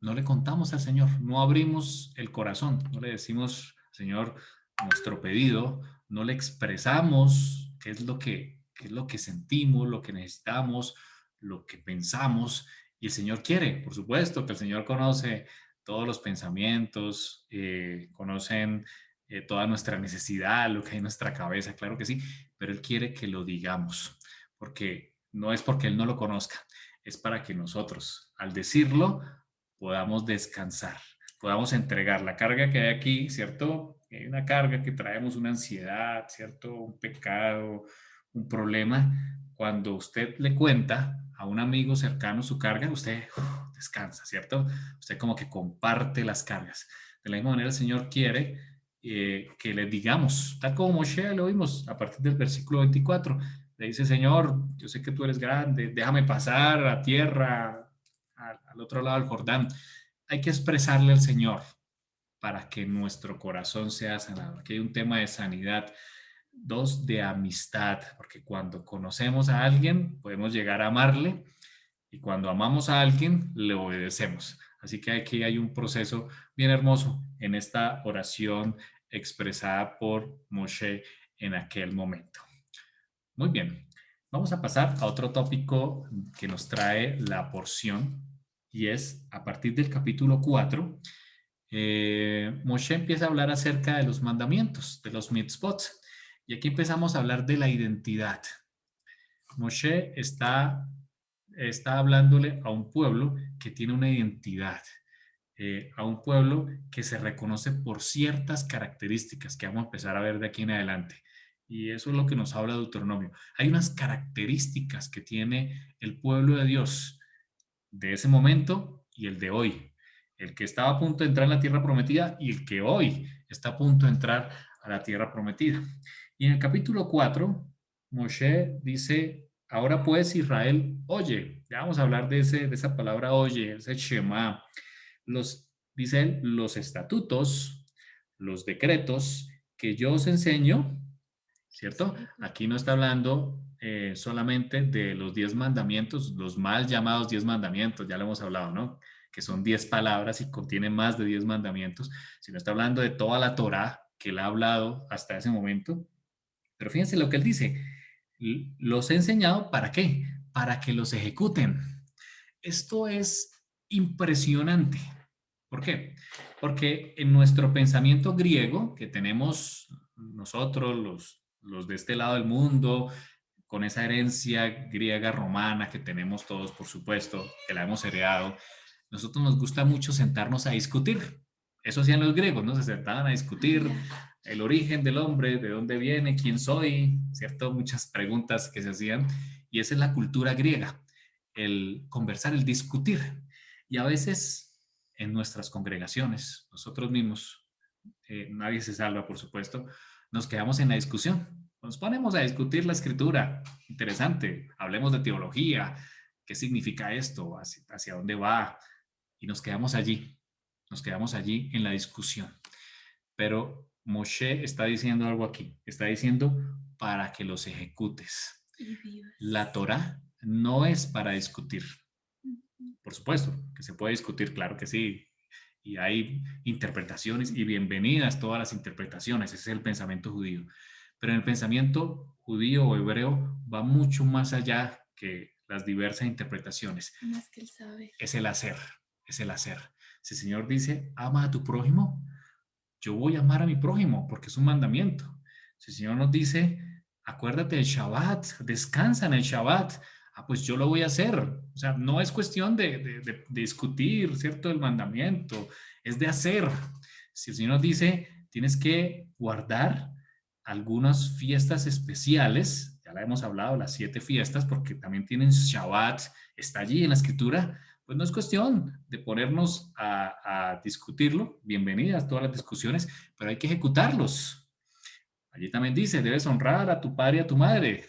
no le contamos al Señor, no abrimos el corazón, no le decimos, Señor, nuestro pedido, no le expresamos qué es lo que sentimos, lo que necesitamos, lo que pensamos. Y el Señor quiere, por supuesto, que el Señor conoce todos los pensamientos, conocen toda nuestra necesidad, lo que hay en nuestra cabeza, claro que sí, pero Él quiere que lo digamos, porque no es porque Él no lo conozca, es para que nosotros, al decirlo, podamos descansar, podamos entregar la carga que hay aquí, ¿cierto? Hay una carga que traemos, una ansiedad, ¿cierto? Un pecado, un problema. Cuando usted le cuenta a un amigo cercano su carga, usted descansa, ¿cierto? Usted como que comparte las cargas. De la misma manera, el Señor quiere que le digamos, tal como Moshe lo vimos a partir del versículo 24, le dice, Señor, yo sé que tú eres grande, déjame pasar a tierra, al otro lado del Jordán. Hay que expresarle al Señor para que nuestro corazón sea sanado. Aquí hay un tema de sanidad. 2, de amistad, porque cuando conocemos a alguien podemos llegar a amarle y cuando amamos a alguien le obedecemos. Así que aquí hay un proceso bien hermoso en esta oración expresada por Moshe en aquel momento. Muy bien, vamos a pasar a otro tópico que nos trae la porción y es a partir del capítulo 4, Moshe empieza a hablar acerca de los mandamientos, de los mitzvot, y aquí empezamos a hablar de la identidad. Moshe está hablándole a un pueblo que tiene una identidad, a un pueblo que se reconoce por ciertas características que vamos a empezar a ver de aquí en adelante. Y eso es lo que nos habla Deuteronomio. Hay unas características que tiene el pueblo de Dios de ese momento y el de hoy. El que estaba a punto de entrar en la tierra prometida y el que hoy está a punto de entrar a la tierra prometida. Y en el capítulo 4, Moshe dice, ahora pues Israel, oye, ya vamos a hablar de esa palabra oye, ese Shema. Dice él, los estatutos, los decretos que yo os enseño, ¿cierto? Aquí no está hablando solamente de los 10 mandamientos, los mal llamados 10 mandamientos, ya lo hemos hablado, ¿no? Que son 10 palabras y contienen más de 10 mandamientos, sino está hablando de toda la Torá que él ha hablado hasta ese momento. Pero fíjense lo que él dice, los he enseñado ¿para qué? Para que los ejecuten. Esto es impresionante. ¿Por qué? Porque en nuestro pensamiento griego que tenemos nosotros, los de este lado del mundo, con esa herencia griega romana que tenemos todos, por supuesto, que la hemos heredado, nosotros nos gusta mucho sentarnos a discutir. Eso hacían los griegos, ¿no? Se sentaban a discutir el origen del hombre, de dónde viene, quién soy, ¿cierto? Muchas preguntas que se hacían. Y esa es la cultura griega, el conversar, el discutir. Y a veces en nuestras congregaciones, nosotros mismos, nadie se salva, por supuesto, nos quedamos en la discusión. Nos ponemos a discutir la escritura. Interesante. Hablemos de teología. ¿Qué significa esto? ¿Hacia dónde va? Y nos quedamos allí. Nos quedamos allí en la discusión. Pero Moshe está diciendo algo aquí. Está diciendo para que los ejecutes. La Torá no es para discutir. Por supuesto que se puede discutir, claro que sí. Y hay interpretaciones y bienvenidas todas las interpretaciones. Ese es el pensamiento judío. Pero en el pensamiento judío o hebreo va mucho más allá que las diversas interpretaciones. Más que él sabe. Es el hacer, es el hacer. Si el Señor dice, ama a tu prójimo, yo voy a amar a mi prójimo porque es un mandamiento. Si el Señor nos dice, acuérdate del Shabbat, descansa en el Shabbat, pues yo lo voy a hacer. O sea, no es cuestión de discutir, ¿cierto? El mandamiento, es de hacer. Si el Señor nos dice, tienes que guardar algunas fiestas especiales, ya la hemos hablado, las 7 fiestas, porque también tienen Shabbat, está allí en la escritura, pues no es cuestión de ponernos a discutirlo, bienvenidas todas las discusiones, pero hay que ejecutarlos. Allí también dice, debes honrar a tu padre y a tu madre.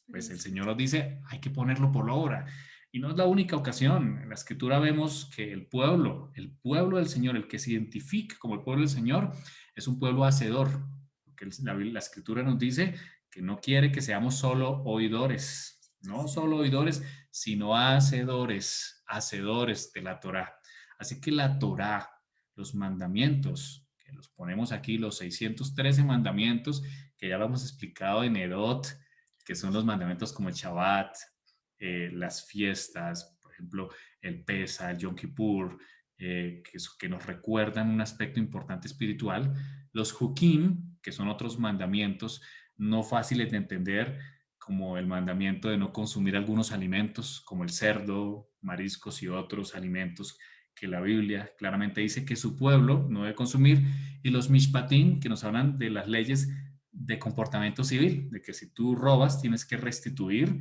Pues el Señor nos dice, hay que ponerlo por obra. Y no es la única ocasión. En la escritura vemos que el pueblo del Señor, el que se identifica como el pueblo del Señor, es un pueblo hacedor. Porque la escritura nos dice que no quiere que seamos solo oidores, no solo oidores, sino hacedores, hacedores de la Torá. Así que la Torá, los mandamientos, que los ponemos aquí, los 613 mandamientos, que ya lo hemos explicado en Edot, que son los mandamientos como el Shabbat, las fiestas, por ejemplo, el Pesa, el Yom Kippur, que nos recuerdan un aspecto importante espiritual. Los Hukim, que son otros mandamientos no fáciles de entender, como el mandamiento de no consumir algunos alimentos, como el cerdo, mariscos y otros alimentos que la Biblia claramente dice que su pueblo no debe consumir, y los Mishpatim, que nos hablan de las leyes de comportamiento civil, de que si tú robas tienes que restituir,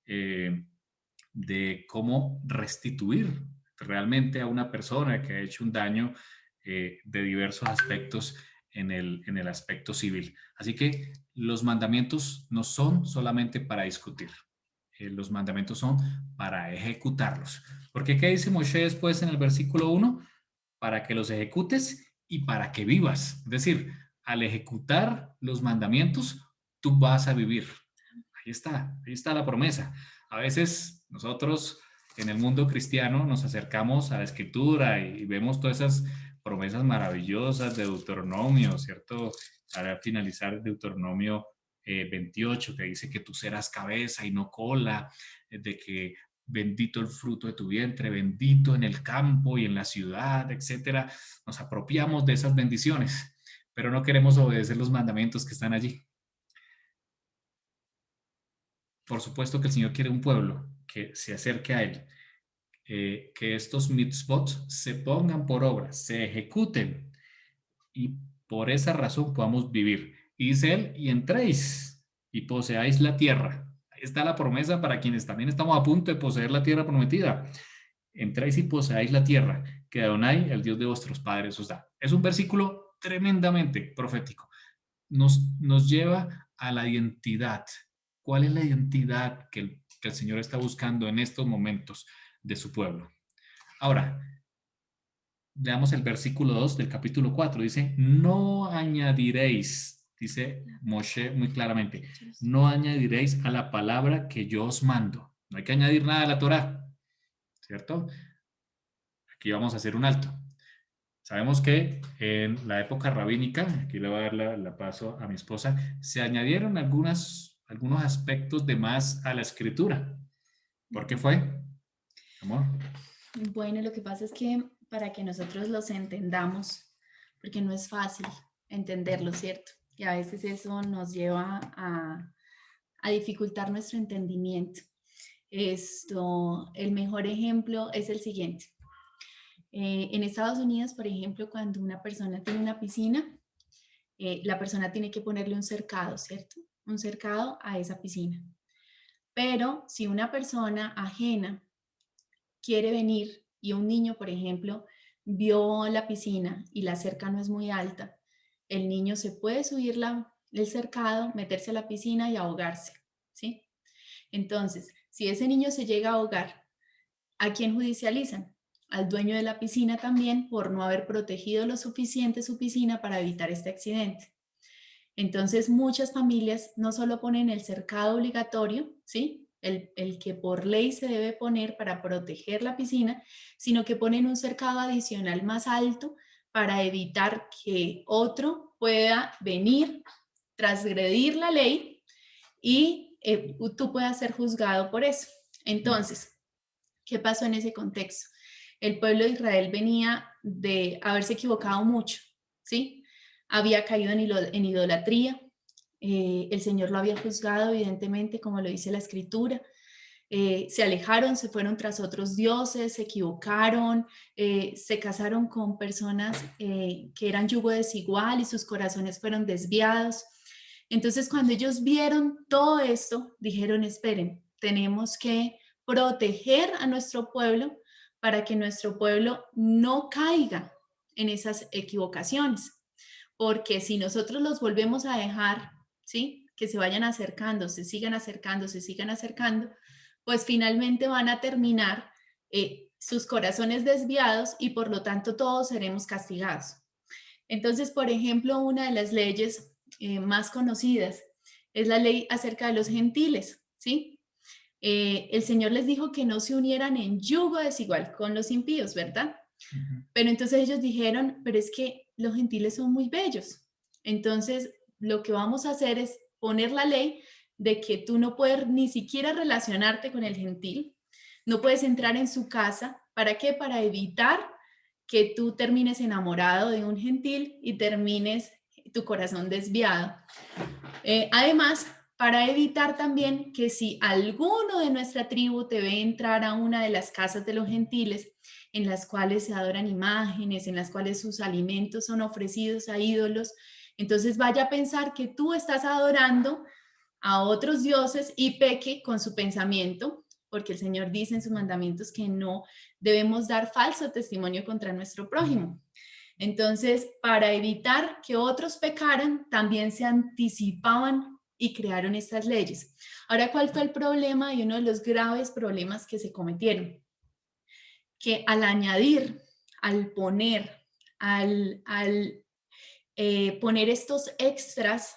de cómo restituir realmente a una persona que ha hecho un daño de diversos aspectos en el aspecto civil. Así que los mandamientos no son solamente para discutir, los mandamientos son para ejecutarlos. Porque ¿qué dice Moshe después en el versículo 1? Para que los ejecutes y para que vivas. Es decir, al ejecutar los mandamientos, tú vas a vivir. Ahí está la promesa. A veces nosotros en el mundo cristiano nos acercamos a la escritura y vemos todas esas promesas maravillosas de Deuteronomio, ¿cierto? Para finalizar Deuteronomio 28, que dice que tú serás cabeza y no cola, de que bendito el fruto de tu vientre, bendito en el campo y en la ciudad, etcétera. Nos apropiamos de esas bendiciones, pero no queremos obedecer los mandamientos que están allí. Por supuesto que el Señor quiere un pueblo que se acerque a Él, que estos mitzvot se pongan por obra, se ejecuten y por esa razón podamos vivir. Y dice Él, y entréis y poseáis la tierra. Ahí está la promesa para quienes también estamos a punto de poseer la tierra prometida. Entráis y poseáis la tierra que Adonai, el Dios de vuestros padres, os da. Es un versículo tremendamente profético. Nos lleva a la identidad. ¿Cuál es la identidad que el Señor está buscando en estos momentos de su pueblo? Ahora, veamos el versículo 2 del capítulo 4. Dice, no añadiréis, dice Moshe muy claramente, no añadiréis a la palabra que yo os mando. No hay que añadir nada a la Torá, ¿cierto? Aquí vamos a hacer un alto. Sabemos que en la época rabínica, aquí le voy a dar la paso a mi esposa, se añadieron algunos aspectos de más a la escritura. ¿Por qué fue, amor? Bueno, lo que pasa es que para que nosotros los entendamos, porque no es fácil entenderlo, ¿cierto? Y a veces eso nos lleva a dificultar nuestro entendimiento. El mejor ejemplo es el siguiente. En Estados Unidos, por ejemplo, cuando una persona tiene una piscina, la persona tiene que ponerle un cercado, ¿cierto? Un cercado a esa piscina. Pero si una persona ajena quiere venir y un niño, por ejemplo, vio la piscina y la cerca no es muy alta, el niño se puede subir el cercado, meterse a la piscina y ahogarse, ¿sí? Entonces, si ese niño se llega a ahogar, ¿a quién judicializan? Al dueño de la piscina también por no haber protegido lo suficiente su piscina para evitar este accidente. Entonces, muchas familias no solo ponen el cercado obligatorio, ¿sí? El que por ley se debe poner para proteger la piscina, sino que ponen un cercado adicional más alto para evitar que otro pueda venir, transgredir la ley y tú puedas ser juzgado por eso. Entonces, ¿qué pasó en ese contexto? El pueblo de Israel venía de haberse equivocado mucho, ¿sí? Había caído en idolatría, el Señor lo había juzgado, evidentemente, como lo dice la Escritura, se alejaron, se fueron tras otros dioses, se equivocaron, se casaron con personas que eran yugo desigual y sus corazones fueron desviados. Entonces, cuando ellos vieron todo esto, dijeron, esperen, tenemos que proteger a nuestro pueblo para que nuestro pueblo no caiga en esas equivocaciones. Porque si nosotros los volvemos a dejar, ¿sí? Que se vayan acercando, se sigan acercando, se sigan acercando, pues finalmente van a terminar sus corazones desviados y por lo tanto todos seremos castigados. Entonces, por ejemplo, una de las leyes más conocidas es la ley acerca de los gentiles, ¿sí? El Señor les dijo que no se unieran en yugo desigual con los impíos, ¿verdad? Pero entonces ellos dijeron, pero es que los gentiles son muy bellos. Entonces, lo que vamos a hacer es poner la ley de que tú no puedes ni siquiera relacionarte con el gentil, no puedes entrar en su casa. ¿Para qué? Para evitar que tú termines enamorado de un gentil y termines tu corazón desviado. Además, para evitar también que si alguno de nuestra tribu te ve entrar a una de las casas de los gentiles, en las cuales se adoran imágenes, en las cuales sus alimentos son ofrecidos a ídolos, entonces vaya a pensar que tú estás adorando a otros dioses y peque con su pensamiento, porque el Señor dice en sus mandamientos que no debemos dar falso testimonio contra nuestro prójimo. Entonces, para evitar que otros pecaran, también se anticipaban y crearon estas leyes. Ahora, ¿cuál fue el problema y uno de los graves problemas que se cometieron? Que al añadir, al poner, al poner estos extras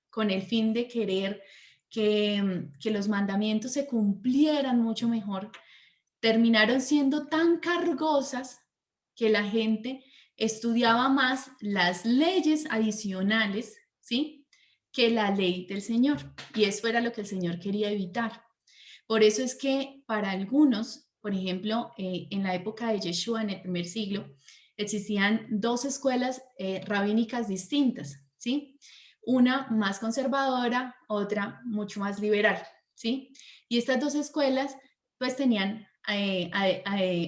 con el fin de querer que los mandamientos se cumplieran mucho mejor, terminaron siendo tan cargosas que la gente estudiaba más las leyes adicionales, ¿sí? Que la ley del Señor. Y eso era lo que el Señor quería evitar. Por eso es que para algunos, por ejemplo, en la época de Yeshua, en el primer siglo, existían dos escuelas rabínicas distintas, ¿sí? Una más conservadora, otra mucho más liberal, ¿sí? Y estas dos escuelas pues tenían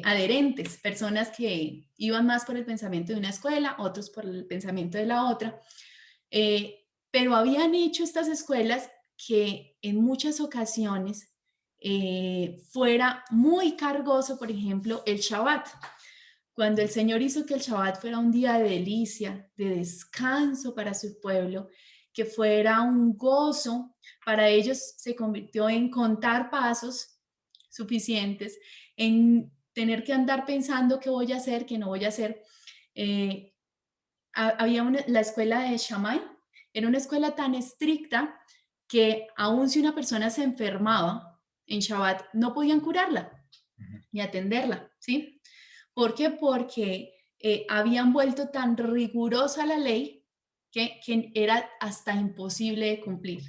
adherentes, personas que iban más por el pensamiento de una escuela, otros por el pensamiento de la otra, pero habían hecho estas escuelas que en muchas ocasiones fuera muy cargoso, por ejemplo, el Shabbat. Cuando el Señor hizo que el Shabbat fuera un día de delicia, de descanso para su pueblo, que fuera un gozo, para ellos se convirtió en contar pasos suficientes, en tener que andar pensando qué voy a hacer, qué no voy a hacer. Había la escuela de Shammai, era una escuela tan estricta que aun si una persona se enfermaba en Shabbat, no podían curarla ni atenderla, ¿sí? ¿Por qué? Porque habían vuelto tan rigurosa la ley que era hasta imposible de cumplir.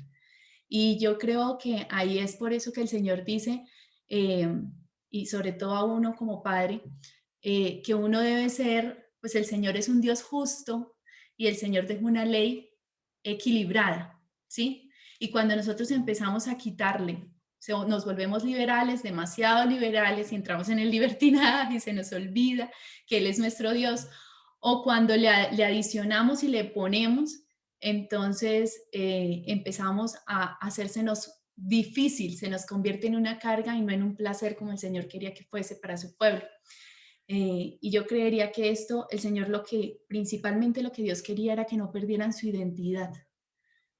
Y yo creo que ahí es por eso que el Señor dice, y sobre todo a uno como padre, que uno debe ser, pues el Señor es un Dios justo y el Señor dejó una ley equilibrada, ¿sí? Y cuando nosotros empezamos a quitarle, nos volvemos liberales, demasiado liberales, y entramos en el libertinaje y se nos olvida que Él es nuestro Dios, o cuando le adicionamos y le ponemos, entonces empezamos a hacérsenos difícil, se nos convierte en una carga y no en un placer como el Señor quería que fuese para su pueblo. Y yo creería que esto, el Señor principalmente lo que Dios quería era que no perdieran su identidad.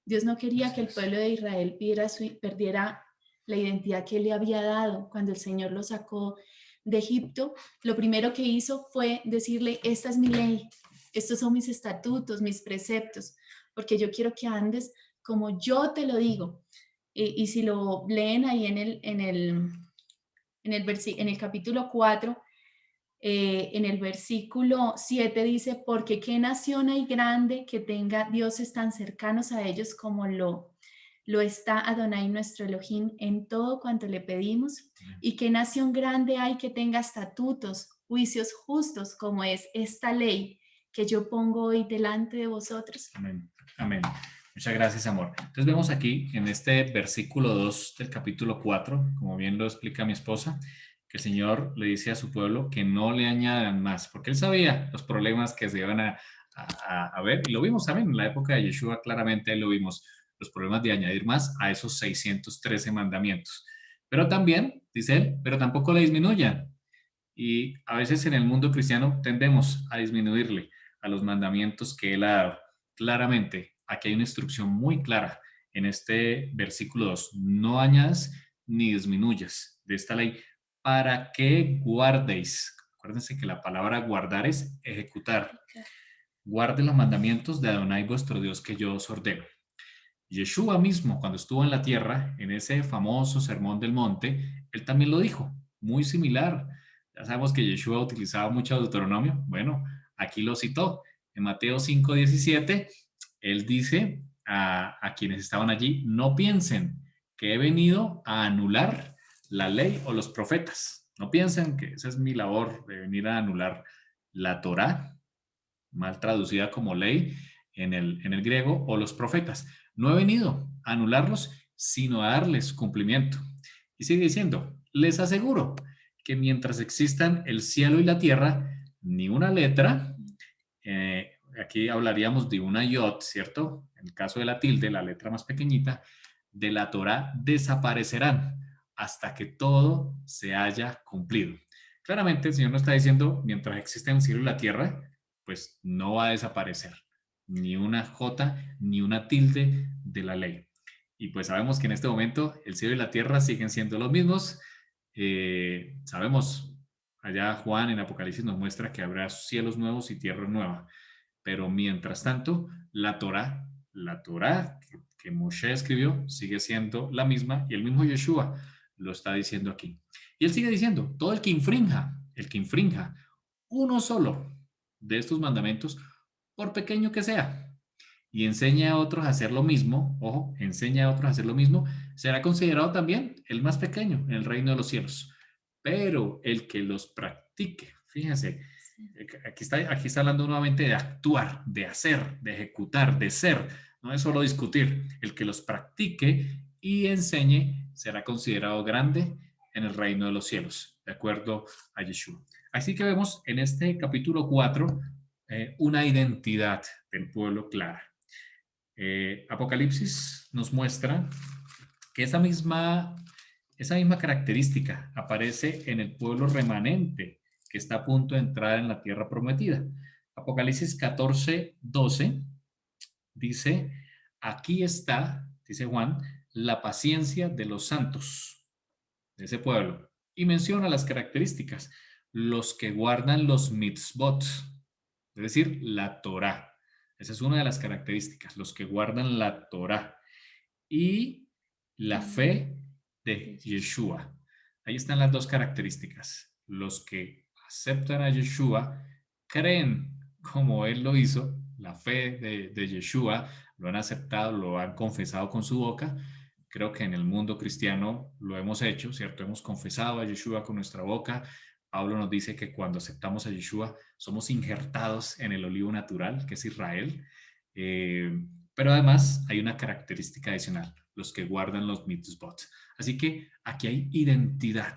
Dios no quería que el pueblo de Israel perdiera la identidad que Él le había dado cuando el Señor lo sacó de Egipto. Lo primero que hizo fue decirle, esta es mi ley, estos son mis estatutos, mis preceptos, porque yo quiero que andes como yo te lo digo. Y si lo leen ahí en el capítulo 4, en el versículo 7 dice, porque qué nación hay grande que tenga dioses tan cercanos a ellos como lo está Adonai nuestro Elohim en todo cuanto le pedimos, y qué nación grande hay que tenga estatutos, juicios justos como es esta ley que yo pongo hoy delante de vosotros. Amén. Amén. Muchas gracias, amor. Entonces vemos aquí en este versículo 2 del capítulo 4, como bien lo explica mi esposa, que el Señor le dice a su pueblo que no le añadan más, porque él sabía los problemas que se iban a ver, y lo vimos también en la época de Yeshua, claramente ahí lo vimos, los problemas de añadir más a esos 613 mandamientos. Pero también, dice él, pero tampoco le disminuyan. Y a veces en el mundo cristiano tendemos a disminuirle a los mandamientos que él ha dado. Claramente, aquí hay una instrucción muy clara en este versículo 2. No añadas ni disminuyas de esta ley para que guardéis. Acuérdense que la palabra guardar es ejecutar. Guarde los mandamientos de Adonai vuestro Dios que yo os ordeno. Yeshua mismo, cuando estuvo en la tierra, en ese famoso sermón del monte, él también lo dijo, muy similar. Ya sabemos que Yeshua utilizaba mucho Deuteronomio. Bueno, aquí lo citó. En Mateo 5:17, él dice a quienes estaban allí, no piensen que he venido a anular la ley o los profetas. No piensen que esa es mi labor de venir a anular la Torá, mal traducida como ley en el griego, o los profetas. No he venido a anularlos, sino a darles cumplimiento. Y sigue diciendo, les aseguro que mientras existan el cielo y la tierra, ni una letra, aquí hablaríamos de una yod, ¿cierto? En el caso de la tilde, la letra más pequeñita, de la Torá desaparecerán hasta que todo se haya cumplido. Claramente el Señor nos está diciendo, mientras existen el cielo y la tierra, pues no va a desaparecer ni una jota ni una tilde de la ley. Y pues sabemos que en este momento el cielo y la tierra siguen siendo los mismos. Sabemos, allá Juan en Apocalipsis nos muestra que habrá cielos nuevos y tierra nueva. Pero mientras tanto, la Torá que Moshe escribió sigue siendo la misma y el mismo Yeshua lo está diciendo aquí. Y él sigue diciendo, todo el que infrinja uno solo de estos mandamientos, por pequeño que sea, y enseña a otros a hacer lo mismo, ojo, enseña a otros a hacer lo mismo, será considerado también el más pequeño en el reino de los cielos. Pero el que los practique, fíjense, aquí está hablando nuevamente de actuar, de hacer, de ejecutar, de ser, no es solo discutir. El que los practique y enseñe será considerado grande en el reino de los cielos, de acuerdo a Yeshua. Así que vemos en este capítulo 4 una identidad del pueblo clara. Apocalipsis nos muestra que esa misma característica aparece en el pueblo remanente que está a punto de entrar en la tierra prometida. Apocalipsis 14:12 dice, aquí está, dice Juan, la paciencia de los santos de ese pueblo. Y menciona las características, los que guardan los mitzvot, es decir, la Torá. Esa es una de las características, los que guardan la Torá. Y la fe de Yeshua. Ahí están las dos características. Los que aceptan a Yeshua, creen como Él lo hizo, la fe de Yeshua, lo han aceptado, lo han confesado con su boca. Creo que en el mundo cristiano lo hemos hecho, ¿cierto? Hemos confesado a Yeshua con nuestra boca. Pablo nos dice que cuando aceptamos a Yeshua somos injertados en el olivo natural, que es Israel. Pero además hay una característica adicional, los que guardan los mitzvot. Así que aquí hay identidad.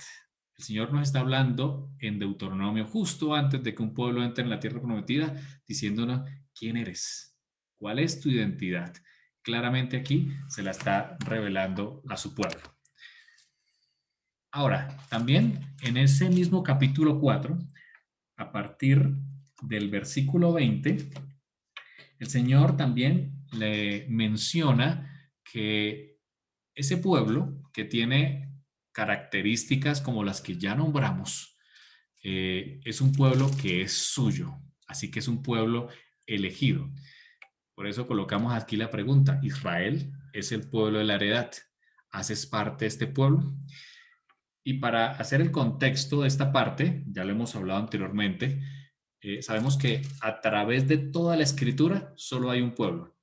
El Señor nos está hablando en Deuteronomio justo antes de que un pueblo entre en la tierra prometida, diciéndonos quién eres, cuál es tu identidad. Claramente aquí se la está revelando a su pueblo. Ahora, también en ese mismo capítulo 4, a partir del versículo 20, el Señor también le menciona que ese pueblo que tiene características como las que ya nombramos, es un pueblo que es suyo, así que es un pueblo elegido. Por eso colocamos aquí la pregunta, ¿Israel es el pueblo de la heredad? ¿Haces parte de este pueblo? Y para hacer el contexto de esta parte, ya lo hemos hablado anteriormente, sabemos que a través de toda la escritura solo hay un pueblo.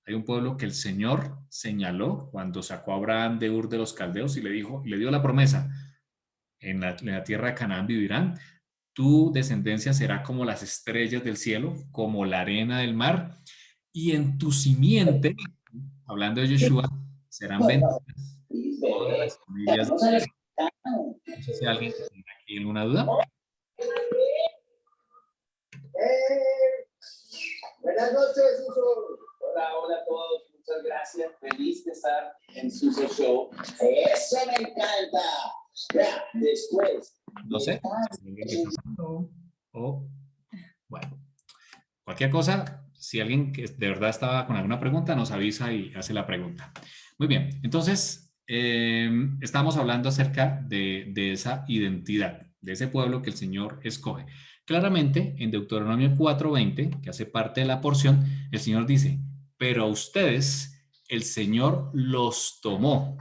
Hay un pueblo que el Señor señaló cuando sacó a Abraham de Ur de los Caldeos y le dio la promesa, en la tierra de Canaán vivirán, tu descendencia será como las estrellas del cielo, como la arena del mar, y en tu simiente hablando de Yeshua, serán benditas todas las familias. No sé si alguien tiene aquí alguna duda. Buenas noches, Suso. Hola, hola a todos. Muchas gracias. Feliz de estar en Suso Show. Eso me encanta. Ya, después. No sé. O, bueno, cualquier cosa, si alguien que de verdad estaba con alguna pregunta, nos avisa y hace la pregunta. Muy bien, entonces estamos hablando acerca de esa identidad, de ese pueblo que el Señor escoge. Claramente, en Deuteronomio 4:20, que hace parte de la porción, el Señor dice, pero a ustedes el Señor los tomó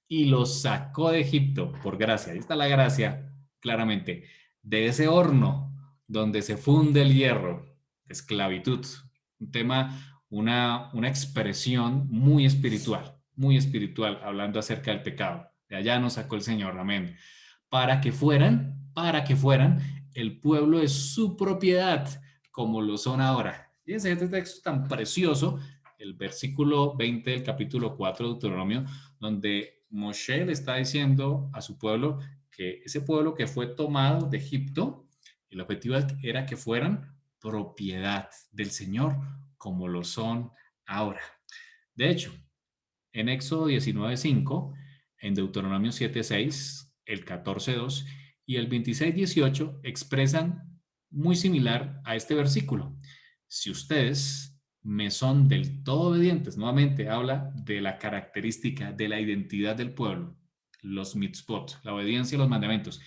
y los sacó de Egipto por gracia. Ahí está la gracia, claramente, de ese horno donde se funde el hierro, esclavitud. Un tema, una expresión muy espiritual, hablando acerca del pecado. De allá nos sacó el Señor, amén. Para que fueran el pueblo de su propiedad, como lo son ahora. Fíjense este texto tan precioso, el versículo 20 del capítulo 4 de Deuteronomio, donde Moshe le está diciendo a su pueblo que ese pueblo que fue tomado de Egipto, el objetivo era que fueran propiedad del Señor, como lo son ahora. De hecho, en Éxodo 19:5, en Deuteronomio 7:6, el 14:2 y el 26:18 expresan muy similar a este versículo. Si ustedes me son del todo obedientes, nuevamente habla de la característica de la identidad del pueblo, los mitzvot, la obediencia a los mandamientos,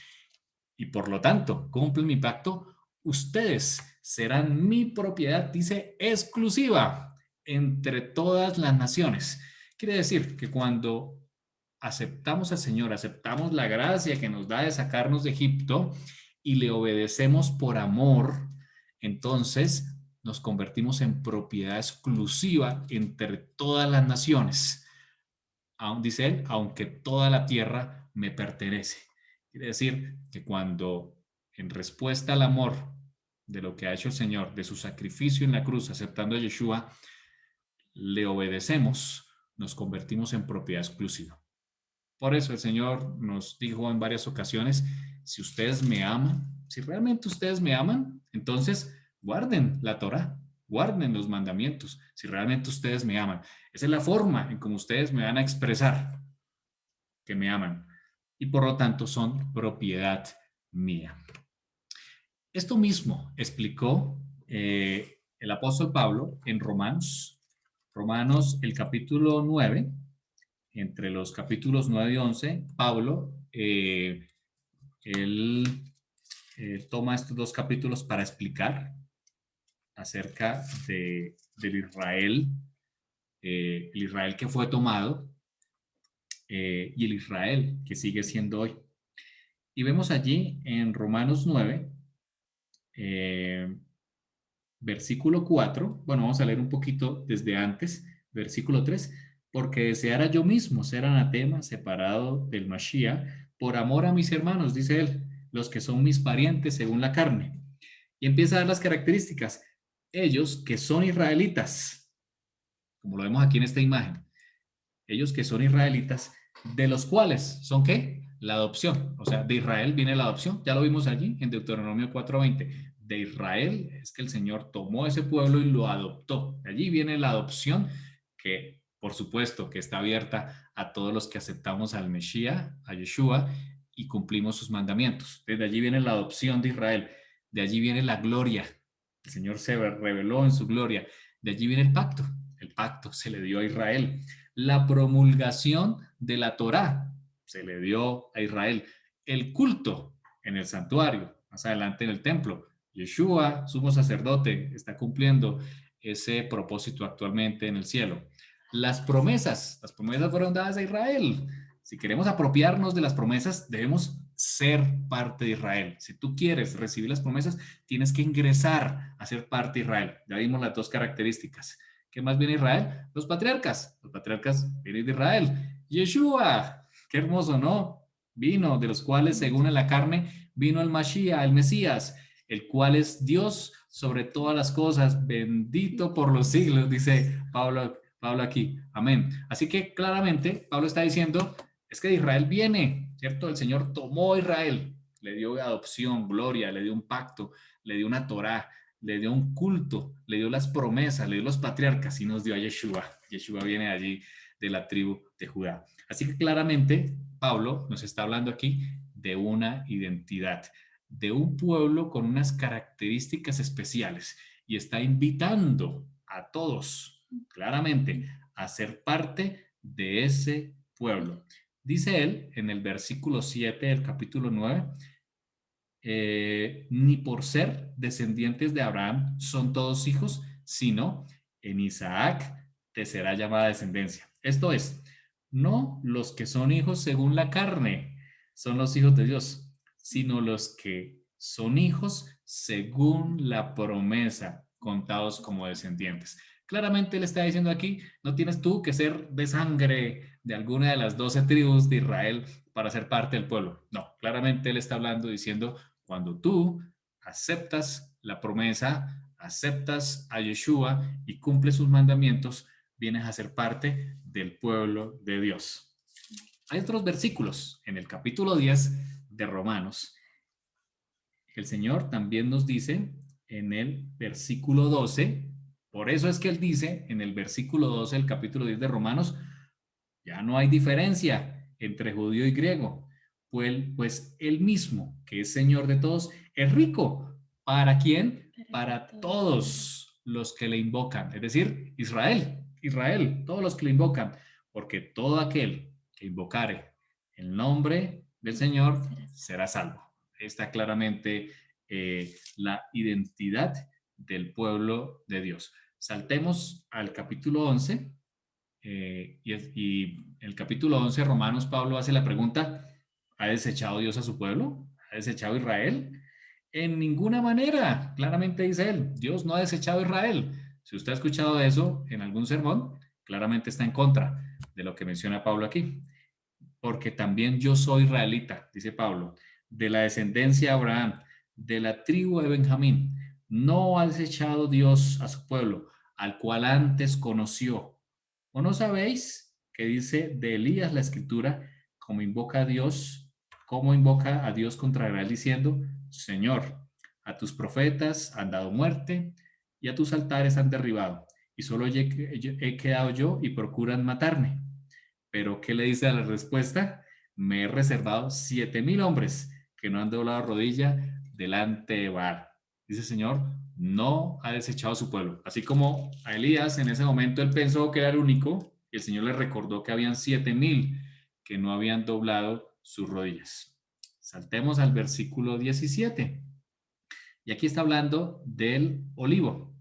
y por lo tanto cumplen mi pacto, ustedes serán mi propiedad, dice, exclusiva entre todas las naciones. Quiere decir que cuando aceptamos al Señor, aceptamos la gracia que nos da de sacarnos de Egipto y le obedecemos por amor, entonces nos convertimos en propiedad exclusiva entre todas las naciones. Aún dice él, aunque toda la tierra me pertenece. Quiere decir que cuando en respuesta al amor de lo que ha hecho el Señor, de su sacrificio en la cruz, aceptando a Yeshua, le obedecemos, nos convertimos en propiedad exclusiva. Por eso el Señor nos dijo en varias ocasiones, si ustedes me aman, si realmente ustedes me aman, entonces guarden la Torá, guarden los mandamientos, si realmente ustedes me aman. Esa es la forma en cómo ustedes me van a expresar que me aman y por lo tanto son propiedad mía. Esto mismo explicó el apóstol Pablo en Romanos el capítulo 9, entre los capítulos 9 y 11, Pablo, él toma estos dos capítulos para explicar acerca del Israel, el Israel que fue tomado y el Israel que sigue siendo hoy. Y vemos allí en Romanos 9, versículo 4, bueno, vamos a leer un poquito desde antes, versículo 3, porque deseara yo mismo ser anatema, separado del Mashiach, por amor a mis hermanos, dice él, los que son mis parientes según la carne. Y empieza a dar las características. Ellos que son israelitas, como lo vemos aquí en esta imagen, ellos que son israelitas, de los cuales son ¿qué? La adopción, o sea, de Israel viene la adopción, ya lo vimos allí en Deuteronomio 4:20. De Israel es que el Señor tomó ese pueblo y lo adoptó. De allí viene la adopción que, por supuesto, que está abierta a todos los que aceptamos al Mesías, a Yeshua, y cumplimos sus mandamientos. Desde allí viene la adopción de Israel. De allí viene la gloria. El Señor se reveló en su gloria. De allí viene el pacto. El pacto se le dio a Israel. La promulgación de la Torá se le dio a Israel. El culto en el santuario, más adelante en el templo. Yeshua, sumo sacerdote, está cumpliendo ese propósito actualmente en el cielo. Las promesas fueron dadas a Israel. Si queremos apropiarnos de las promesas, debemos ser parte de Israel. Si tú quieres recibir las promesas, tienes que ingresar a ser parte de Israel. Ya vimos las dos características. ¿Qué más viene Israel? Los patriarcas. Los patriarcas vienen de Israel. Yeshua, qué hermoso, ¿no? Vino, de los cuales, según la carne, vino el Mashiach, el Mesías, el cual es Dios sobre todas las cosas, bendito por los siglos, dice Pablo Pablo aquí. Amén. Así que claramente Pablo está diciendo, es que de Israel viene, ¿cierto? El Señor tomó a Israel, le dio adopción, gloria, le dio un pacto, le dio una Torá, le dio un culto, le dio las promesas, le dio los patriarcas y nos dio a Yeshua. Yeshua viene de allí, de la tribu de Judá. Así que claramente Pablo nos está hablando aquí de una identidad, de un pueblo con unas características especiales y está invitando a todos, claramente, a ser parte de ese pueblo. Dice él en el versículo 7 del capítulo 9, ni por ser descendientes de Abraham son todos hijos, sino en Isaac te será llamada descendencia. Esto es, no los que son hijos según la carne son los hijos de Dios, sino los que son hijos según la promesa, contados como descendientes. Claramente le está diciendo aquí, no tienes tú que ser de sangre de alguna de las 12 tribus de Israel para ser parte del pueblo. No, claramente él está hablando diciendo, cuando tú aceptas la promesa, aceptas a Yeshua y cumples sus mandamientos, vienes a ser parte del pueblo de Dios. Hay otros versículos en el capítulo 10 de Romanos. El Señor también nos dice en el versículo 12, por eso es que Él dice en el versículo 12 del capítulo 10 de Romanos, ya no hay diferencia entre judío y griego, pues Él mismo, que es Señor de todos, es rico. ¿Para quién? Para todos los que le invocan, es decir, Israel, todos los que le invocan, porque todo aquel que invocare el nombre del Señor será salvo. Está claramente la identidad del pueblo de Dios. Saltemos al capítulo 11. Y en el capítulo 11 Romanos, Pablo hace la pregunta, ¿ha desechado Dios a su pueblo? ¿Ha desechado Israel? En ninguna manera, claramente dice él, Dios no ha desechado a Israel. Si usted ha escuchado eso en algún sermón, claramente está en contra de lo que menciona Pablo aquí. Porque también yo soy israelita, dice Pablo, de la descendencia de Abraham, de la tribu de Benjamín. No ha desechado Dios a su pueblo, al cual antes conoció. ¿O no sabéis que dice de Elías la escritura, como invoca a Dios contra Israel diciendo, Señor, a tus profetas han dado muerte y a tus altares han derribado, y solo he quedado yo y procuran matarme? Pero ¿qué le dice a la respuesta? Me he reservado 7,000 hombres que no han doblado rodilla delante de Baal. Dice el Señor, no ha desechado a su pueblo. Así como a Elías en ese momento él pensó que era el único, y el Señor le recordó que habían 7,000 que no habían doblado sus rodillas. Saltemos al versículo 17. Y aquí está hablando del olivo.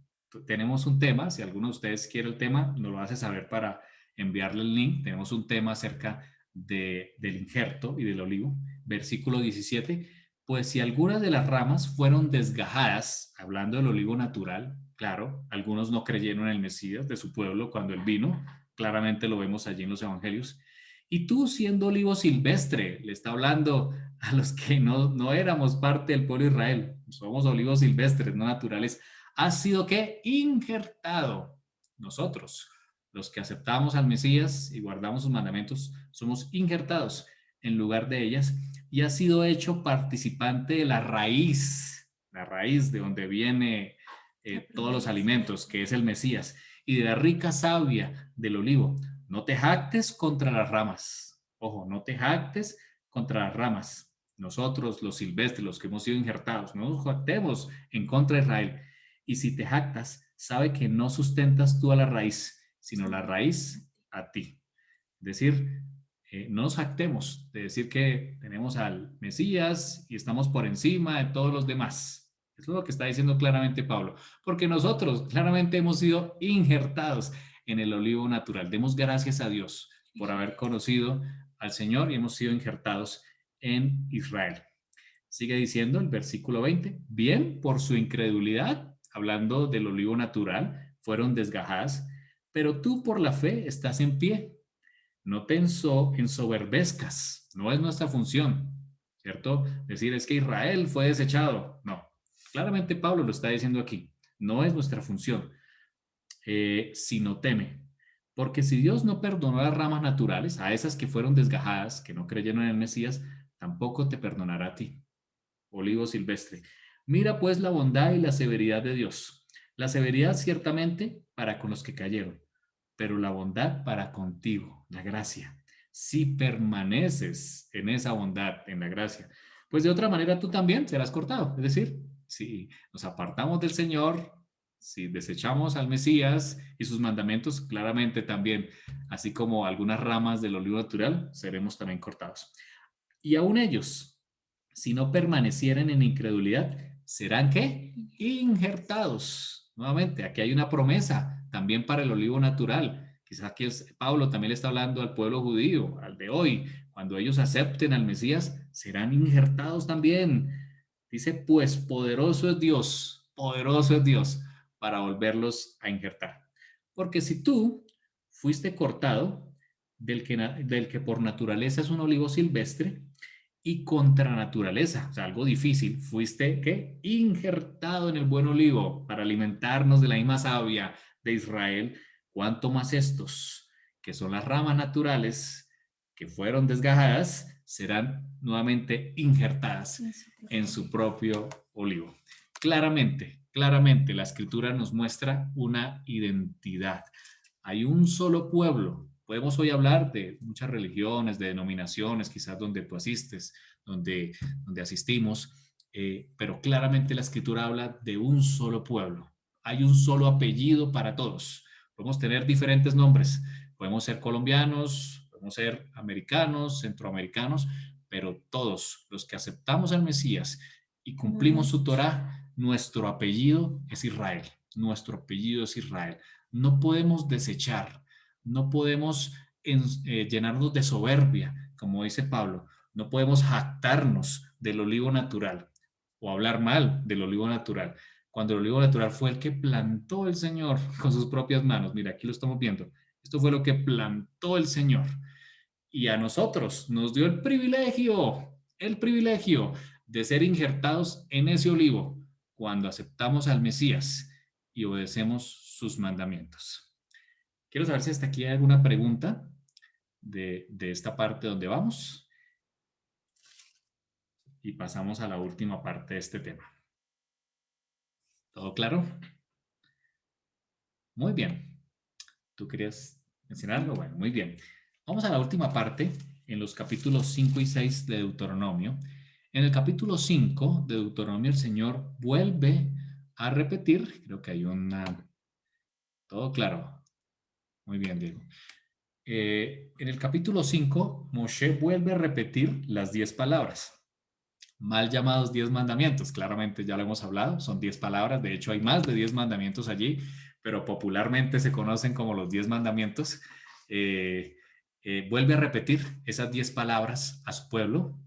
Tenemos un tema, si alguno de ustedes quiere el tema, nos lo hace saber para enviarle el link. Tenemos un tema acerca del injerto y del olivo. Versículo 17. Pues si algunas de las ramas fueron desgajadas, hablando del olivo natural, claro, algunos no creyeron en el Mesías de su pueblo cuando él vino, claramente lo vemos allí en los evangelios. Y tú, siendo olivo silvestre, le está hablando a los que no éramos parte del pueblo de Israel, somos olivos silvestres, no naturales, has sido ¿qué? Injertado. Nosotros, los que aceptamos al Mesías y guardamos sus mandamientos, somos injertados en lugar de ellas y ha sido hecho participante de la raíz de donde viene todos los alimentos, que es el Mesías, y de la rica savia del olivo. No te jactes contra las ramas. Ojo, no te jactes contra las ramas. Nosotros, los silvestres, los que hemos sido injertados, no nos jactemos en contra de Israel. Y si te jactas, sabe que no sustentas tú a la raíz, sino la raíz a ti. Es decir, no nos jactemos de decir que tenemos al Mesías y estamos por encima de todos los demás. Eso es lo que está diciendo claramente Pablo. Porque nosotros claramente hemos sido injertados en el olivo natural. Demos gracias a Dios por haber conocido al Señor y hemos sido injertados en Israel. Sigue diciendo el versículo 20, bien por su incredulidad, hablando del olivo natural, fueron desgajadas, pero tú por la fe estás en pie. No te ensoberbezcas, no es nuestra función, ¿cierto? Decir es que Israel fue desechado, no. Claramente Pablo lo está diciendo aquí, no es nuestra función, sino teme, Porque si Dios no perdonó las ramas naturales, a esas que fueron desgajadas, que no creyeron en el Mesías, tampoco te perdonará a ti. Olivo silvestre. Mira pues la bondad y la severidad de Dios. La severidad ciertamente para con los que cayeron, pero la bondad para contigo, la gracia. Si permaneces en esa bondad, en la gracia, pues de otra manera tú también serás cortado. Es decir, si nos apartamos del Señor, si desechamos al Mesías y sus mandamientos, claramente también, así como algunas ramas del olivo natural, seremos también cortados. Y aún ellos, si no permanecieren en incredulidad, serán ¿qué? Injertados. Nuevamente, aquí hay una promesa también para el olivo natural. Quizás aquí Pablo también le está hablando al pueblo judío, al de hoy. Cuando ellos acepten al Mesías, serán injertados también. Dice, pues poderoso es Dios para volverlos a injertar. Porque si tú fuiste cortado del que por naturaleza es un olivo silvestre, y contra naturaleza, o sea, algo difícil, fuiste ¿qué? Injertado en el buen olivo para alimentarnos de la misma savia de Israel, cuanto más estos, que son las ramas naturales que fueron desgajadas, serán nuevamente injertadas en su propio olivo. Claramente la escritura nos muestra una identidad. Hay un solo pueblo. Podemos hoy hablar de muchas religiones, de denominaciones, quizás donde tú asistes, donde asistimos, pero claramente la escritura habla de un solo pueblo. Hay un solo apellido para todos. Podemos tener diferentes nombres. Podemos ser colombianos, podemos ser americanos, centroamericanos, pero todos los que aceptamos al Mesías y cumplimos su Torá, nuestro apellido es Israel. Nuestro apellido es Israel. No podemos desechar, no podemos llenarnos de soberbia, como dice Pablo, no podemos jactarnos del olivo natural o hablar mal del olivo natural, cuando el olivo natural fue el que plantó el Señor con sus propias manos. Mira, aquí lo estamos viendo. Esto fue lo que plantó el Señor. Y a nosotros nos dio el privilegio de ser injertados en ese olivo cuando aceptamos al Mesías y obedecemos sus mandamientos. Quiero saber si hasta aquí hay alguna pregunta de esta parte donde vamos. Y pasamos a la última parte de este tema. ¿Todo claro? Muy bien. ¿Tú querías mencionarlo? Bueno, muy bien. Vamos a la última parte, en los capítulos 5 y 6 de Deuteronomio. En el capítulo 5 de Deuteronomio, el Señor vuelve a repetir, creo que hay una... Todo claro. Muy bien, Diego. En el capítulo 5, Moshe vuelve a repetir las 10 palabras. Mal llamados 10 mandamientos, claramente ya lo hemos hablado, son 10 palabras, de hecho hay más de 10 mandamientos allí, pero popularmente se conocen como los 10 mandamientos. Vuelve a repetir esas 10 palabras a su pueblo,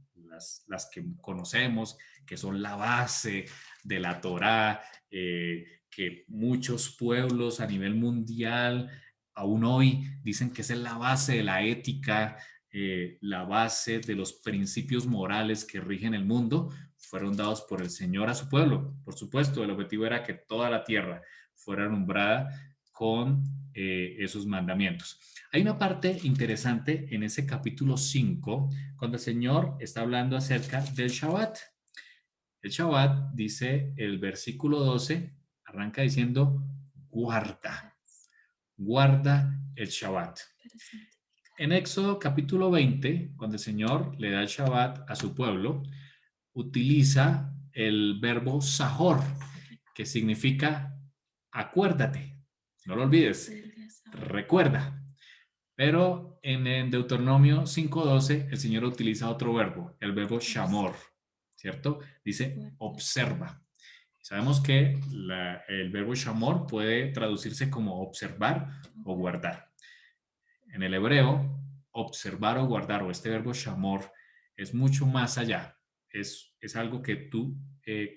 las que conocemos, que son la base de la Torá, que muchos pueblos a nivel mundial aún hoy dicen que es la base de la ética, la base de los principios morales que rigen el mundo, fueron dados por el Señor a su pueblo. Por supuesto, el objetivo era que toda la tierra fuera nombrada con esos mandamientos. Hay una parte interesante en ese capítulo 5, cuando el Señor está hablando acerca del Shabbat. El Shabbat, dice el versículo 12, arranca diciendo, guarda el Shabbat. En Éxodo capítulo 20, cuando el Señor le da el Shabbat a su pueblo, utiliza el verbo sahor, que significa acuérdate, no lo olvides, recuerda. Pero en Deuteronomio 5:12 el Señor utiliza otro verbo, el verbo shamor, ¿cierto? Dice observa. Sabemos que el verbo shamor puede traducirse como observar o guardar. En el hebreo, observar o guardar, o este verbo shamor, es mucho más allá. Es algo que tú,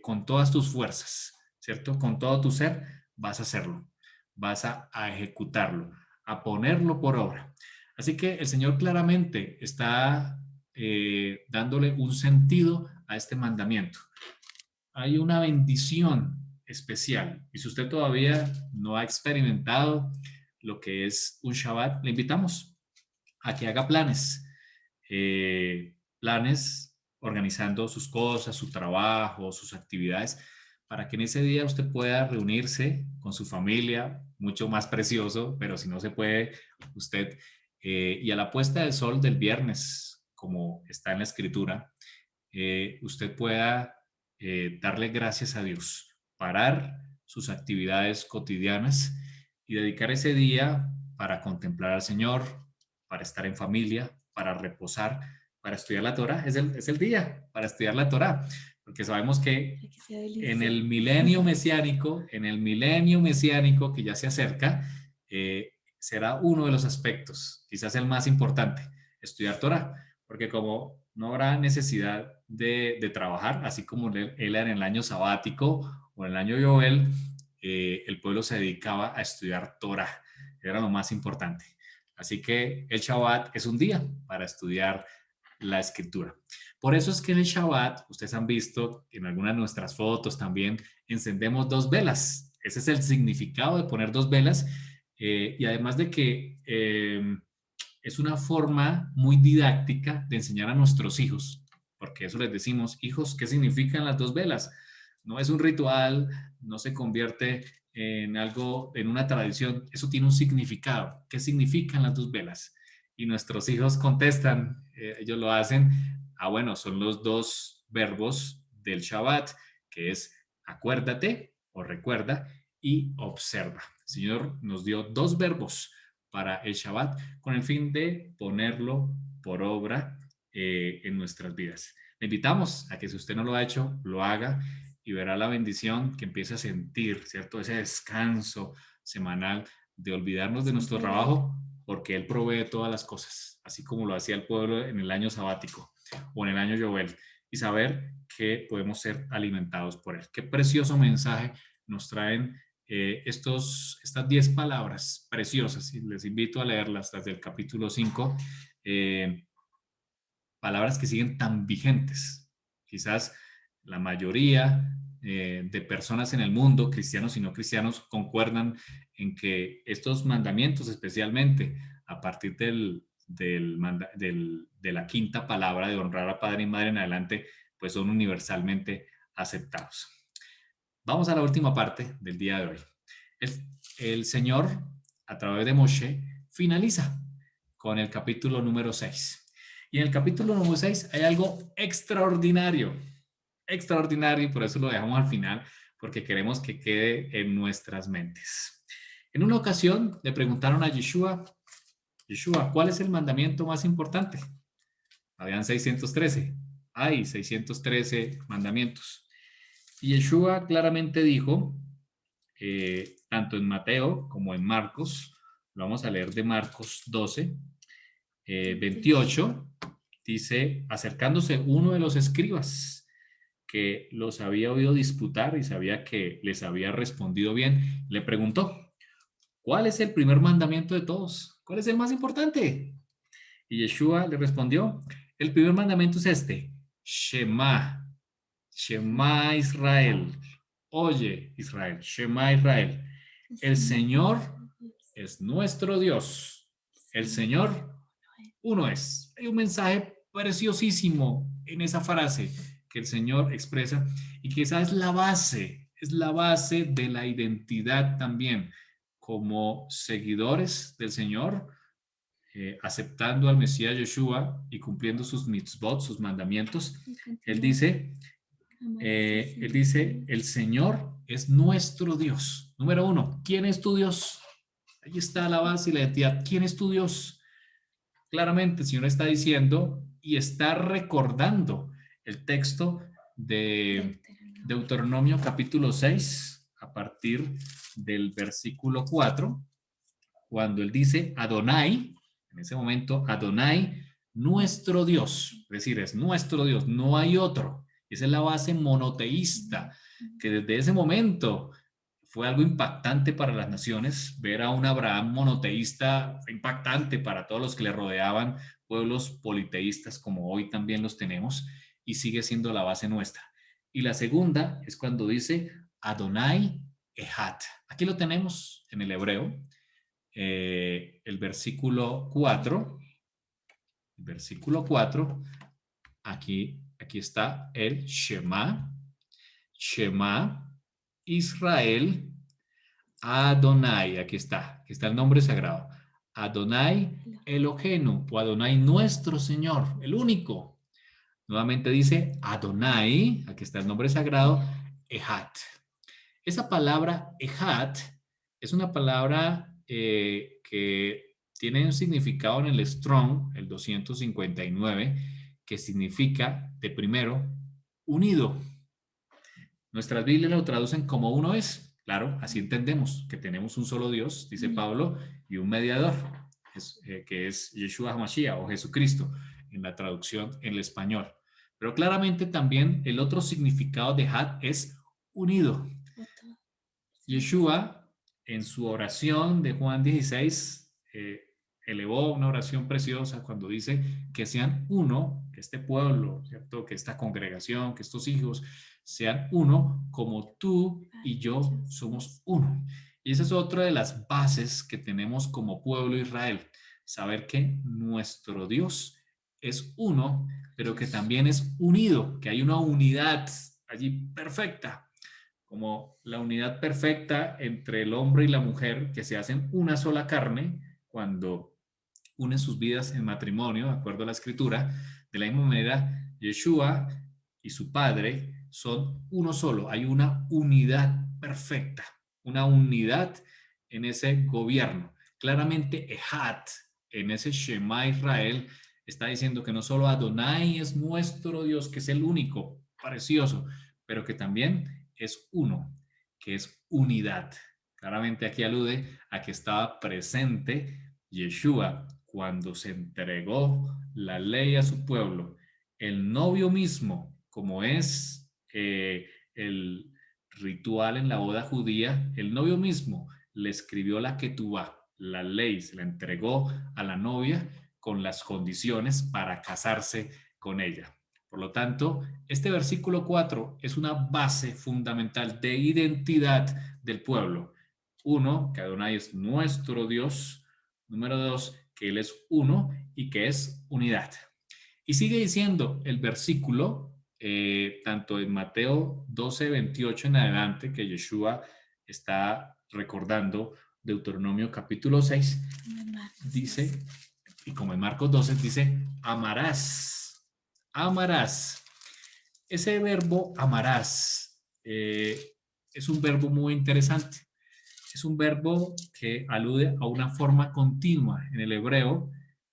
con todas tus fuerzas, ¿cierto? Con todo tu ser, vas a hacerlo. Vas a ejecutarlo, a ponerlo por obra. Así que el Señor claramente está dándole un sentido a este mandamiento. Hay una bendición especial. Y si usted todavía no ha experimentado lo que es un Shabbat, le invitamos a que haga planes, planes organizando sus cosas, su trabajo, sus actividades, para que en ese día usted pueda reunirse con su familia, mucho más precioso, pero si no se puede, usted, y a la puesta del sol del viernes, como está en la escritura, usted pueda darle gracias a Dios, parar sus actividades cotidianas y dedicar ese día para contemplar al Señor, para estar en familia, para reposar, para estudiar la Torah. Es el día para estudiar la Torah, porque sabemos que Ay, que sea en delicia. el milenio mesiánico que ya se acerca, será uno de los aspectos, quizás el más importante, estudiar Torah, porque como no habrá necesidad de trabajar, así como él era en el año sabático o en el año Yoel, el pueblo se dedicaba a estudiar Torah, era lo más importante. Así que el Shabbat es un día para estudiar la escritura. Por eso es que en el Shabbat, ustedes han visto en algunas de nuestras fotos también, encendemos 2 velas. Ese es el significado de poner 2 velas. Y además de que es una forma muy didáctica de enseñar a nuestros hijos, porque eso les decimos, hijos, ¿qué significan las 2 velas? No es un ritual, no se convierte en algo, en una tradición, eso tiene un significado. ¿Qué significan las 2 velas? Y nuestros hijos contestan, ellos lo hacen, bueno, son los 2 verbos del Shabbat, que es acuérdate o recuerda y observa. El Señor nos dio 2 verbos para el Shabbat con el fin de ponerlo por obra en nuestras vidas. Le invitamos a que si usted no lo ha hecho, lo haga y verá la bendición que empieza a sentir, ¿cierto? Ese descanso semanal de olvidarnos de nuestro trabajo porque Él provee todas las cosas, así como lo hacía el pueblo en el año sabático o en el año Yovel, y saber que podemos ser alimentados por Él. Qué precioso mensaje nos traen estas 10 palabras preciosas, y les invito a leerlas desde el capítulo 5, palabras que siguen tan vigentes. Quizás la mayoría de personas en el mundo, cristianos y no cristianos, concuerdan en que estos mandamientos, especialmente a partir de la quinta palabra de honrar a padre y madre en adelante, pues son universalmente aceptados. Vamos a la última parte del día de hoy. El Señor, a través de Moshe, finaliza con el capítulo número 6. Y en el capítulo número 6 hay algo extraordinario, y por eso lo dejamos al final, porque queremos que quede en nuestras mentes. En una ocasión le preguntaron a Yeshua, ¿cuál es el mandamiento más importante? Habían 613. Hay 613 mandamientos. Y Yeshua claramente dijo, tanto en Mateo como en Marcos, lo vamos a leer de Marcos 12, 28, dice, acercándose uno de los escribas que los había oído disputar y sabía que les había respondido bien, le preguntó, ¿cuál es el primer mandamiento de todos? ¿Cuál es el más importante? Y Yeshua le respondió, el primer mandamiento es este, Shema Israel. Oye, Israel, Shema Israel. El Señor es nuestro Dios. El Señor uno es. Hay un mensaje preciosísimo en esa frase que el Señor expresa y que esa es la base de la identidad también como seguidores del Señor, aceptando al Mesías Yeshua y cumpliendo sus mitzvot, sus mandamientos. Él dice, el Señor es nuestro Dios. Número 1, ¿quién es tu Dios? Ahí está la base y la identidad. ¿Quién es tu Dios? Claramente el Señor está diciendo y está recordando el texto de Deuteronomio capítulo 6, a partir del versículo 4, cuando él dice Adonai, en ese momento Adonai, nuestro Dios, es decir, es nuestro Dios, no hay otro. Esa es la base monoteísta, que desde ese momento fue algo impactante para las naciones. Ver a un Abraham monoteísta fue impactante para todos los que le rodeaban, pueblos politeístas como hoy también los tenemos, y sigue siendo la base nuestra. Y la segunda es cuando dice Adonai Echad. Aquí lo tenemos en el hebreo. el versículo 4. Versículo 4, aquí está el Shema. Shema Israel Adonai. Aquí está el nombre sagrado. Adonai Elohenu, o Adonai nuestro Señor, el único. Nuevamente dice Adonai, aquí está el nombre sagrado, Ejat. Esa palabra Ejat es una palabra que tiene un significado en el Strong, el 259, que significa, de primero, unido. Nuestras Biblias lo traducen como uno es. Claro, así entendemos que tenemos un solo Dios, dice Pablo, y un mediador, que es Yeshua HaMashiach o Jesucristo, en la traducción en el español. Pero claramente también el otro significado de Had es unido. Yeshua, en su oración de Juan 16, elevó una oración preciosa cuando dice que sean uno, que este pueblo, ¿cierto? Que esta congregación, que estos hijos sean uno, como tú y yo somos uno. Y esa es otra de las bases que tenemos como pueblo de Israel, saber que nuestro Dios es uno, pero que también es unido, que hay una unidad allí perfecta, como la unidad perfecta entre el hombre y la mujer, que se hacen una sola carne cuando unen sus vidas en matrimonio, de acuerdo a la escritura. De la misma manera, Yeshua y su padre son uno solo. Hay una unidad perfecta, una unidad en ese gobierno. Claramente, Ejat, en ese Shema Israel, está diciendo que no solo Adonai es nuestro Dios, que es el único, precioso, pero que también es uno, que es unidad. Claramente aquí alude a que estaba presente Yeshua cuando se entregó la ley a su pueblo. El novio mismo, como es el ritual en la boda judía, el novio mismo le escribió la ketubá, la ley, se la entregó a la novia con las condiciones para casarse con ella. Por lo tanto, este versículo 4 es una base fundamental de identidad del pueblo. Uno, que Adonai es nuestro Dios. Número 2, que Él es uno y que es unidad. Y sigue diciendo el versículo, tanto en Mateo 12:28 en adelante, que Yeshua está recordando Deuteronomio capítulo 6, dice, y como en Marcos 12, dice, amarás, amarás. Ese verbo amarás es un verbo muy interesante. Es un verbo que alude a una forma continua. En el hebreo,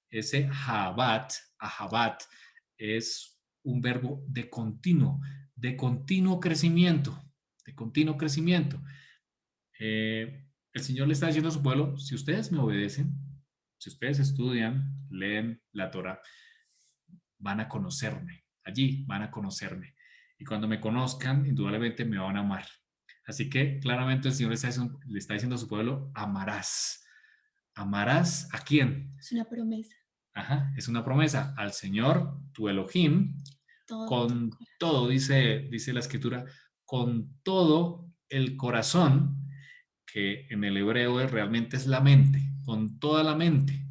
ese ahabat, es un verbo de continuo crecimiento, de continuo crecimiento. El Señor le está diciendo a su pueblo, si ustedes me obedecen, si ustedes estudian, leen la Torah, van a conocerme, allí van a conocerme. Y cuando me conozcan, indudablemente me van a amar. Así que claramente el Señor le está diciendo a su pueblo, amarás. ¿Amarás a quién? Es una promesa. Ajá, es una promesa al Señor, tu Elohim, con todo, dice la escritura, con todo el corazón, que en el hebreo realmente es la mente, con toda la mente.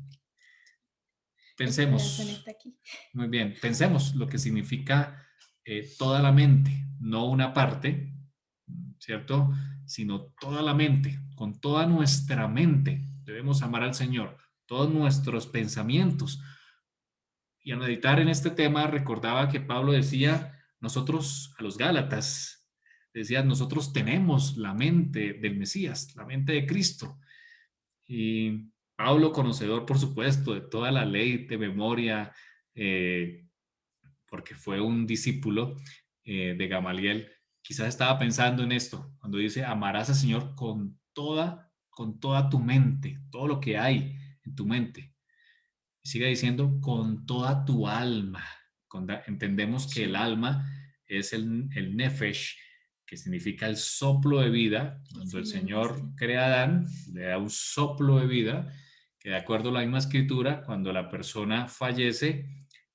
Pensemos. El corazón está aquí. Muy bien, pensemos lo que significa toda la mente, no una parte, ¿cierto? Sino toda la mente, con toda nuestra mente debemos amar al Señor, todos nuestros pensamientos. Y al meditar en este tema recordaba que Pablo decía, nosotros a los Gálatas, decía, nosotros tenemos la mente del Mesías, la mente de Cristo. Y Pablo, conocedor, por supuesto, de toda la ley de memoria, porque fue un discípulo de Gamaliel, quizás estaba pensando en esto, cuando dice, amarás al Señor con toda tu mente, todo lo que hay en tu mente. Y sigue diciendo, con toda tu alma. Entendemos que el alma es el nefesh, que significa el soplo de vida. Cuando el Señor crea a Adán, le da un soplo de vida, que de acuerdo a la misma escritura, cuando la persona fallece,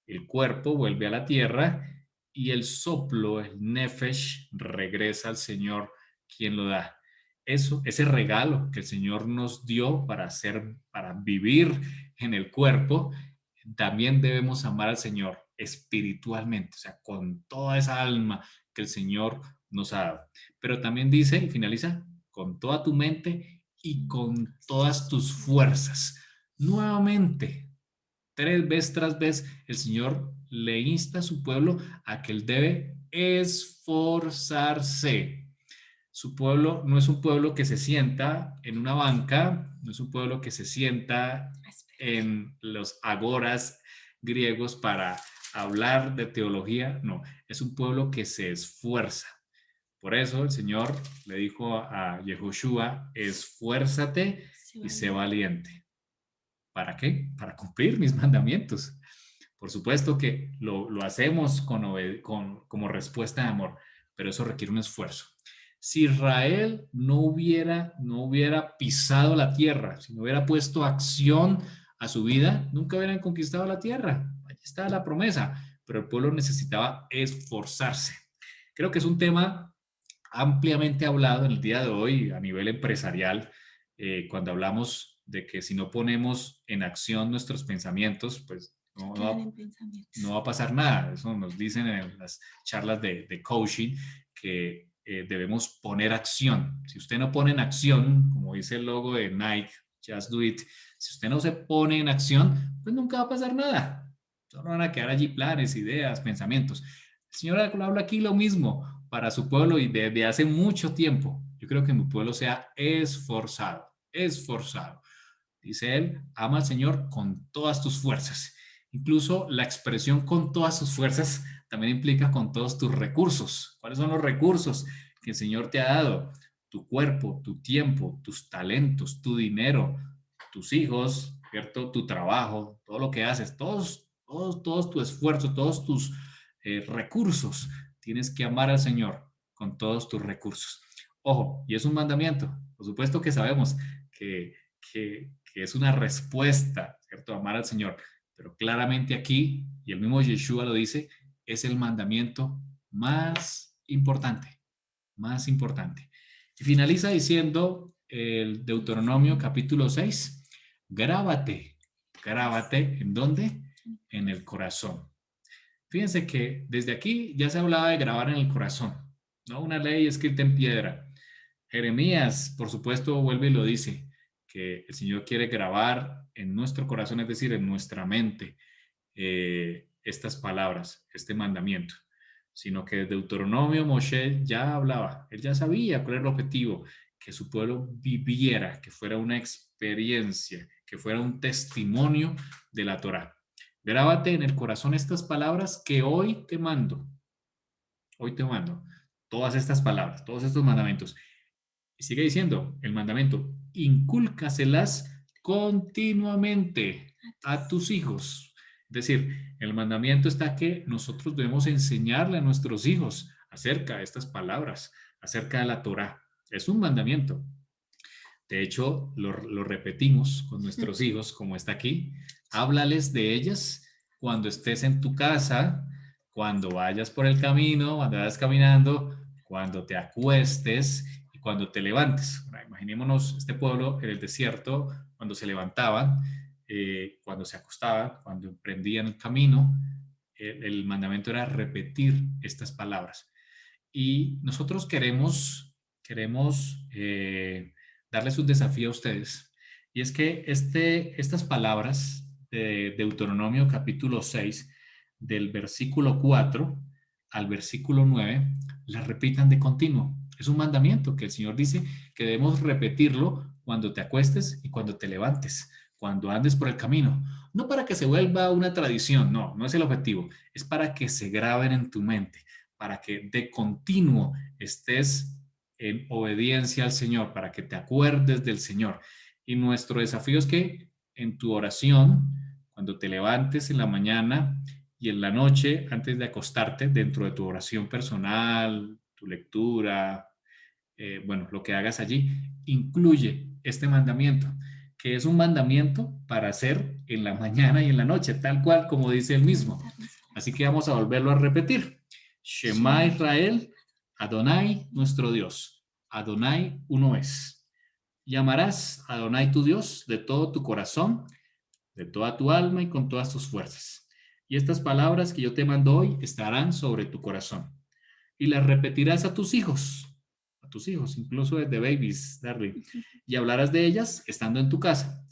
el cuerpo vuelve a la tierra y el soplo, el nefesh, regresa al Señor, quien lo da. eso, ese regalo que el Señor nos dio para vivir en el cuerpo, también debemos amar al Señor espiritualmente, o sea, con toda esa alma que el Señor nos ha dado. Pero también dice y finaliza, con toda tu mente y con todas tus fuerzas. Nuevamente, 3 veces tras vez, el Señor le insta a su pueblo a que él debe esforzarse. Su pueblo no es un pueblo que se sienta en una banca, no es un pueblo que se sienta en los agoras griegos para hablar de teología, no, es un pueblo que se esfuerza. Por eso el Señor le dijo a Yehoshua, esfuérzate y sé valiente. ¿Para qué? Para cumplir mis mandamientos. Por supuesto que lo hacemos como respuesta de amor, pero eso requiere un esfuerzo. Si Israel no hubiera pisado la tierra, si no hubiera puesto acción a su vida, nunca hubieran conquistado la tierra. Allí está la promesa, pero el pueblo necesitaba esforzarse. Creo que es un tema ampliamente hablado en el día de hoy a nivel empresarial, cuando hablamos de que si no ponemos en acción nuestros pensamientos, pues no va a pasar nada. Eso nos dicen en las charlas de coaching, que debemos poner acción. Si usted no pone en acción, como dice el logo de Nike, Just Do It, si usted no se pone en acción, pues nunca va a pasar nada. Solo van a quedar allí planes, ideas, pensamientos. El Señor habla aquí lo mismo para su pueblo y desde hace mucho tiempo. Yo creo que mi pueblo sea esforzado, esforzado. Dice él, ama al Señor con todas tus fuerzas. Incluso la expresión con todas tus fuerzas también implica con todos tus recursos. ¿Cuáles son los recursos que el Señor te ha dado? Tu cuerpo, tu tiempo, tus talentos, tu dinero, tus hijos, ¿cierto? Tu trabajo, todo lo que haces, todos tu esfuerzo, todos tus recursos. Tienes que amar al Señor con todos tus recursos. Ojo, y es un mandamiento. Por supuesto que sabemos que es una respuesta, ¿cierto? Amar al Señor. Pero claramente aquí, y el mismo Yeshua lo dice, es el mandamiento más importante, más importante. Y finaliza diciendo el Deuteronomio capítulo 6, grábate, ¿en dónde? En el corazón. Fíjense que desde aquí ya se hablaba de grabar en el corazón, ¿no? Una ley escrita en piedra. Jeremías, por supuesto, vuelve y lo dice, que el Señor quiere grabar en nuestro corazón, es decir, en nuestra mente, estas palabras, este mandamiento. Sino que desde Deuteronomio Moshe ya hablaba, él ya sabía cuál era el objetivo, que su pueblo viviera, que fuera una experiencia, que fuera un testimonio de la Torá. Grábate en el corazón estas palabras que hoy te mando. Hoy te mando todas estas palabras, todos estos mandamientos. Y sigue diciendo el mandamiento, incúlcaselas continuamente a tus hijos. Es decir, el mandamiento está que nosotros debemos enseñarle a nuestros hijos acerca de estas palabras, acerca de la Torá. Es un mandamiento. De hecho, lo repetimos con nuestros hijos, como está aquí. Háblales de ellas cuando estés en tu casa, cuando vayas por el camino, cuando vayas caminando, cuando te acuestes y cuando te levantes. Bueno, imaginémonos este pueblo en el desierto, cuando se levantaban, cuando se acostaban, cuando emprendían el camino. El mandamiento era repetir estas palabras. Y nosotros queremos darles un desafío a ustedes. Y es que estas palabras de Deuteronomio capítulo 6, del versículo 4 al versículo 9, las repitan de continuo. Es un mandamiento que el Señor dice que debemos repetirlo cuando te acuestes y cuando te levantes, cuando andes por el camino. No para que se vuelva una tradición, no es el objetivo. Es para que se graben en tu mente, para que de continuo estés en obediencia al Señor, para que te acuerdes del Señor. Y nuestro desafío es que en tu oración, cuando te levantes en la mañana y en la noche, antes de acostarte, dentro de tu oración personal, tu lectura, lo que hagas allí, incluye este mandamiento, que es un mandamiento para hacer en la mañana y en la noche, tal cual como dice él mismo. Así que vamos a volverlo a repetir. Shema Israel, Adonai, nuestro Dios. Adonai uno es. Y amarás a Adonai tu Dios de todo tu corazón, de toda tu alma y con todas tus fuerzas. Y estas palabras que yo te mando hoy estarán sobre tu corazón. Y las repetirás a tus hijos, incluso desde babies, Darby. Y hablarás de ellas estando en tu casa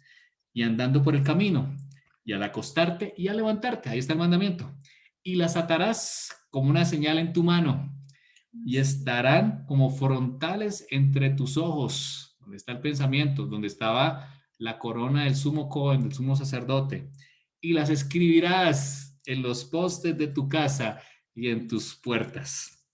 y andando por el camino, y al acostarte y al levantarte. Ahí está el mandamiento. Y las atarás como una señal en tu mano, y estarán como frontales entre tus ojos. Donde está el pensamiento, donde estaba la corona del sumo Cohen, del sumo sacerdote. Y las escribirás en los postes de tu casa y en tus puertas.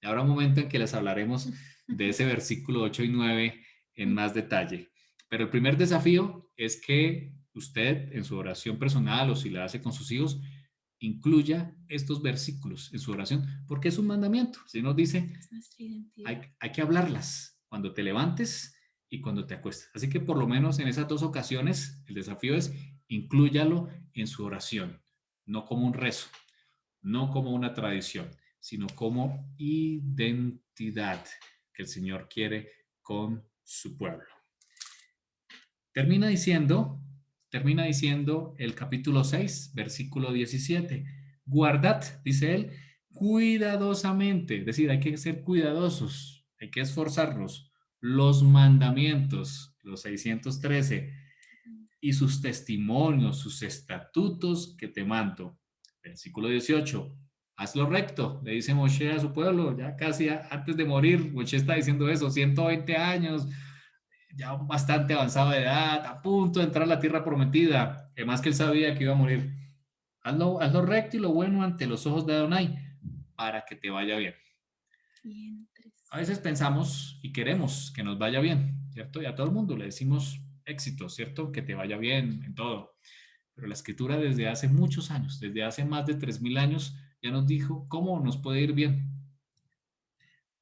Y habrá un momento en que les hablaremos de ese versículo 8 y 9 en más detalle. Pero el primer desafío es que usted en su oración personal o si la hace con sus hijos, incluya estos versículos en su oración, porque es un mandamiento. Si nos dice, hay que hablarlas cuando te levantes y cuando te acuestes. Así que por lo menos en esas dos ocasiones, el desafío es inclúyalo en su oración, no como un rezo, no como una tradición, sino como identidad que el Señor quiere con su pueblo. Termina diciendo el capítulo 6, versículo 17. Guardad, dice él, cuidadosamente, es decir, hay que ser cuidadosos, hay que esforzarnos, los mandamientos, los 613, y sus testimonios, sus estatutos que te mando. Versículo 18. Haz lo recto, le dice Moshe a su pueblo, ya casi antes de morir. Moshe está diciendo eso, 120 años, ya bastante avanzado de edad, a punto de entrar a la tierra prometida, además que él sabía que iba a morir. Haz lo recto y lo bueno ante los ojos de Adonai, para que te vaya bien. A veces pensamos y queremos que nos vaya bien, ¿cierto? Y a todo el mundo le decimos éxito, ¿cierto? Que te vaya bien en todo. Pero la Escritura desde hace muchos años, desde hace más de 3000 años, ya nos dijo cómo nos puede ir bien.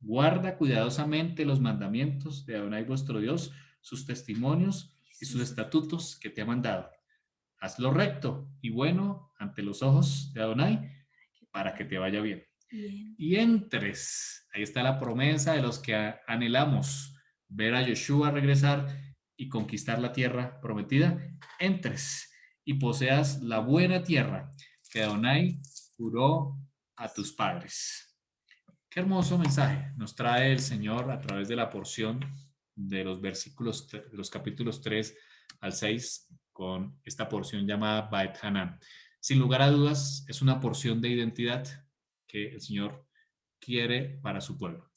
Guarda cuidadosamente los mandamientos de Adonai vuestro Dios, sus testimonios y sus estatutos que te ha mandado. Haz lo recto y bueno ante los ojos de Adonai para que te vaya bien. Y entres, ahí está la promesa de los que anhelamos ver a Yeshua regresar y conquistar la tierra prometida. Entres y poseas la buena tierra que Adonai juró a tus padres. Qué hermoso mensaje nos trae el Señor a través de la porción de los versículos, de los capítulos 3 al 6, con esta porción llamada Beit Hanan. Sin lugar a dudas, es una porción de identidad que el Señor quiere para su pueblo.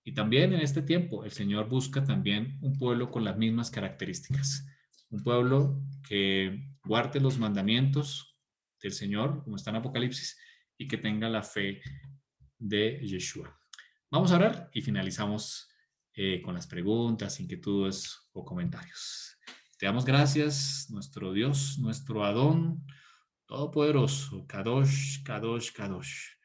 Y también en este tiempo, el Señor busca también un pueblo con las mismas características. Un pueblo que guarde los mandamientos del Señor, como está en Apocalipsis, y que tenga la fe de Yeshua. Vamos a orar y finalizamos con las preguntas, inquietudes o comentarios. Te damos gracias, nuestro Dios, nuestro Adón Todopoderoso, Kadosh, Kadosh, Kadosh.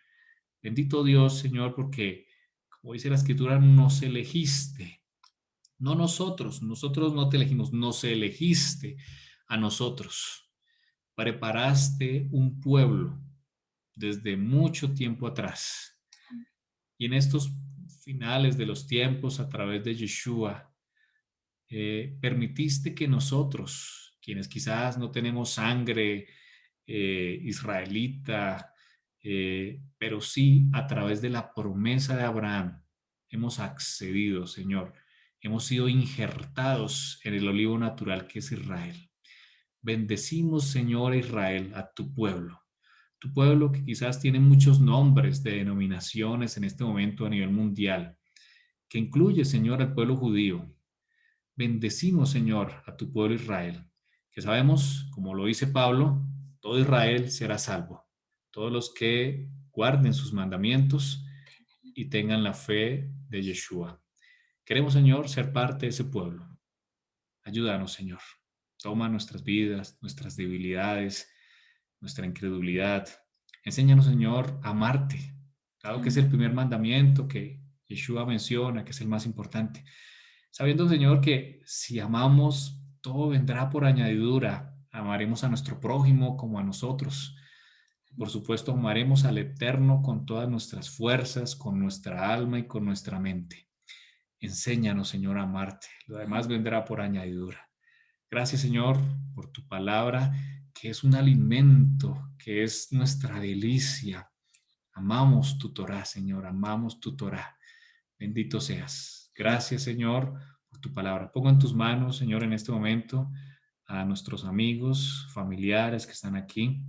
Bendito Dios, Señor, porque, como dice la Escritura, nos elegiste. No nosotros no te elegimos, nos elegiste a nosotros. Preparaste un pueblo desde mucho tiempo atrás. Y en estos finales de los tiempos, a través de Yeshua, permitiste que nosotros, quienes quizás no tenemos sangre israelita, pero sí a través de la promesa de Abraham, hemos accedido, Señor. Hemos sido injertados en el olivo natural que es Israel. Bendecimos, Señor, a Israel, a tu pueblo que quizás tiene muchos nombres de denominaciones en este momento a nivel mundial, que incluye, Señor, al pueblo judío. Bendecimos, Señor, a tu pueblo Israel, que sabemos, como lo dice Pablo, todo Israel será salvo. Todos los que guarden sus mandamientos y tengan la fe de Yeshua. Queremos, Señor, ser parte de ese pueblo. Ayúdanos, Señor. Toma nuestras vidas, nuestras debilidades, nuestra incredulidad. Enséñanos, Señor, a amarte, dado que es el primer mandamiento que Yeshua menciona, que es el más importante. Sabiendo, Señor, que si amamos, todo vendrá por añadidura. Amaremos a nuestro prójimo como a nosotros. Por supuesto, amaremos al Eterno con todas nuestras fuerzas, con nuestra alma y con nuestra mente. Enséñanos, Señor, a amarte. Lo demás vendrá por añadidura. Gracias, Señor, por tu palabra, que es un alimento, que es nuestra delicia. Amamos tu Torah, Señor, amamos tu Torah. Bendito seas. Gracias, Señor, por tu palabra. Pongo en tus manos, Señor, en este momento a nuestros amigos, familiares que están aquí.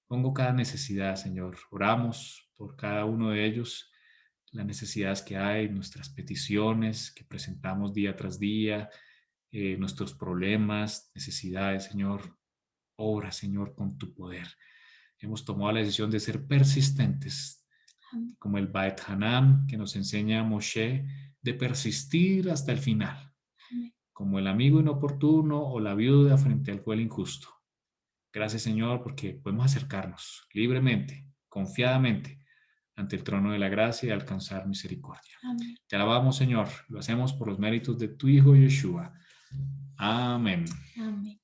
Pongo cada necesidad, Señor. Oramos por cada uno de ellos, las necesidades que hay, nuestras peticiones que presentamos día tras día, nuestros problemas, necesidades, Señor. Obra, Señor, con tu poder. Hemos tomado la decisión de ser persistentes, como el Beit Hanam que nos enseña Moshe, de persistir hasta el final, como el amigo inoportuno o la viuda frente al juez injusto. Gracias, Señor, porque podemos acercarnos libremente, confiadamente, ante el trono de la gracia y alcanzar misericordia. Amén. Te alabamos, Señor. Lo hacemos por los méritos de tu Hijo Yeshua. Amén. Amén.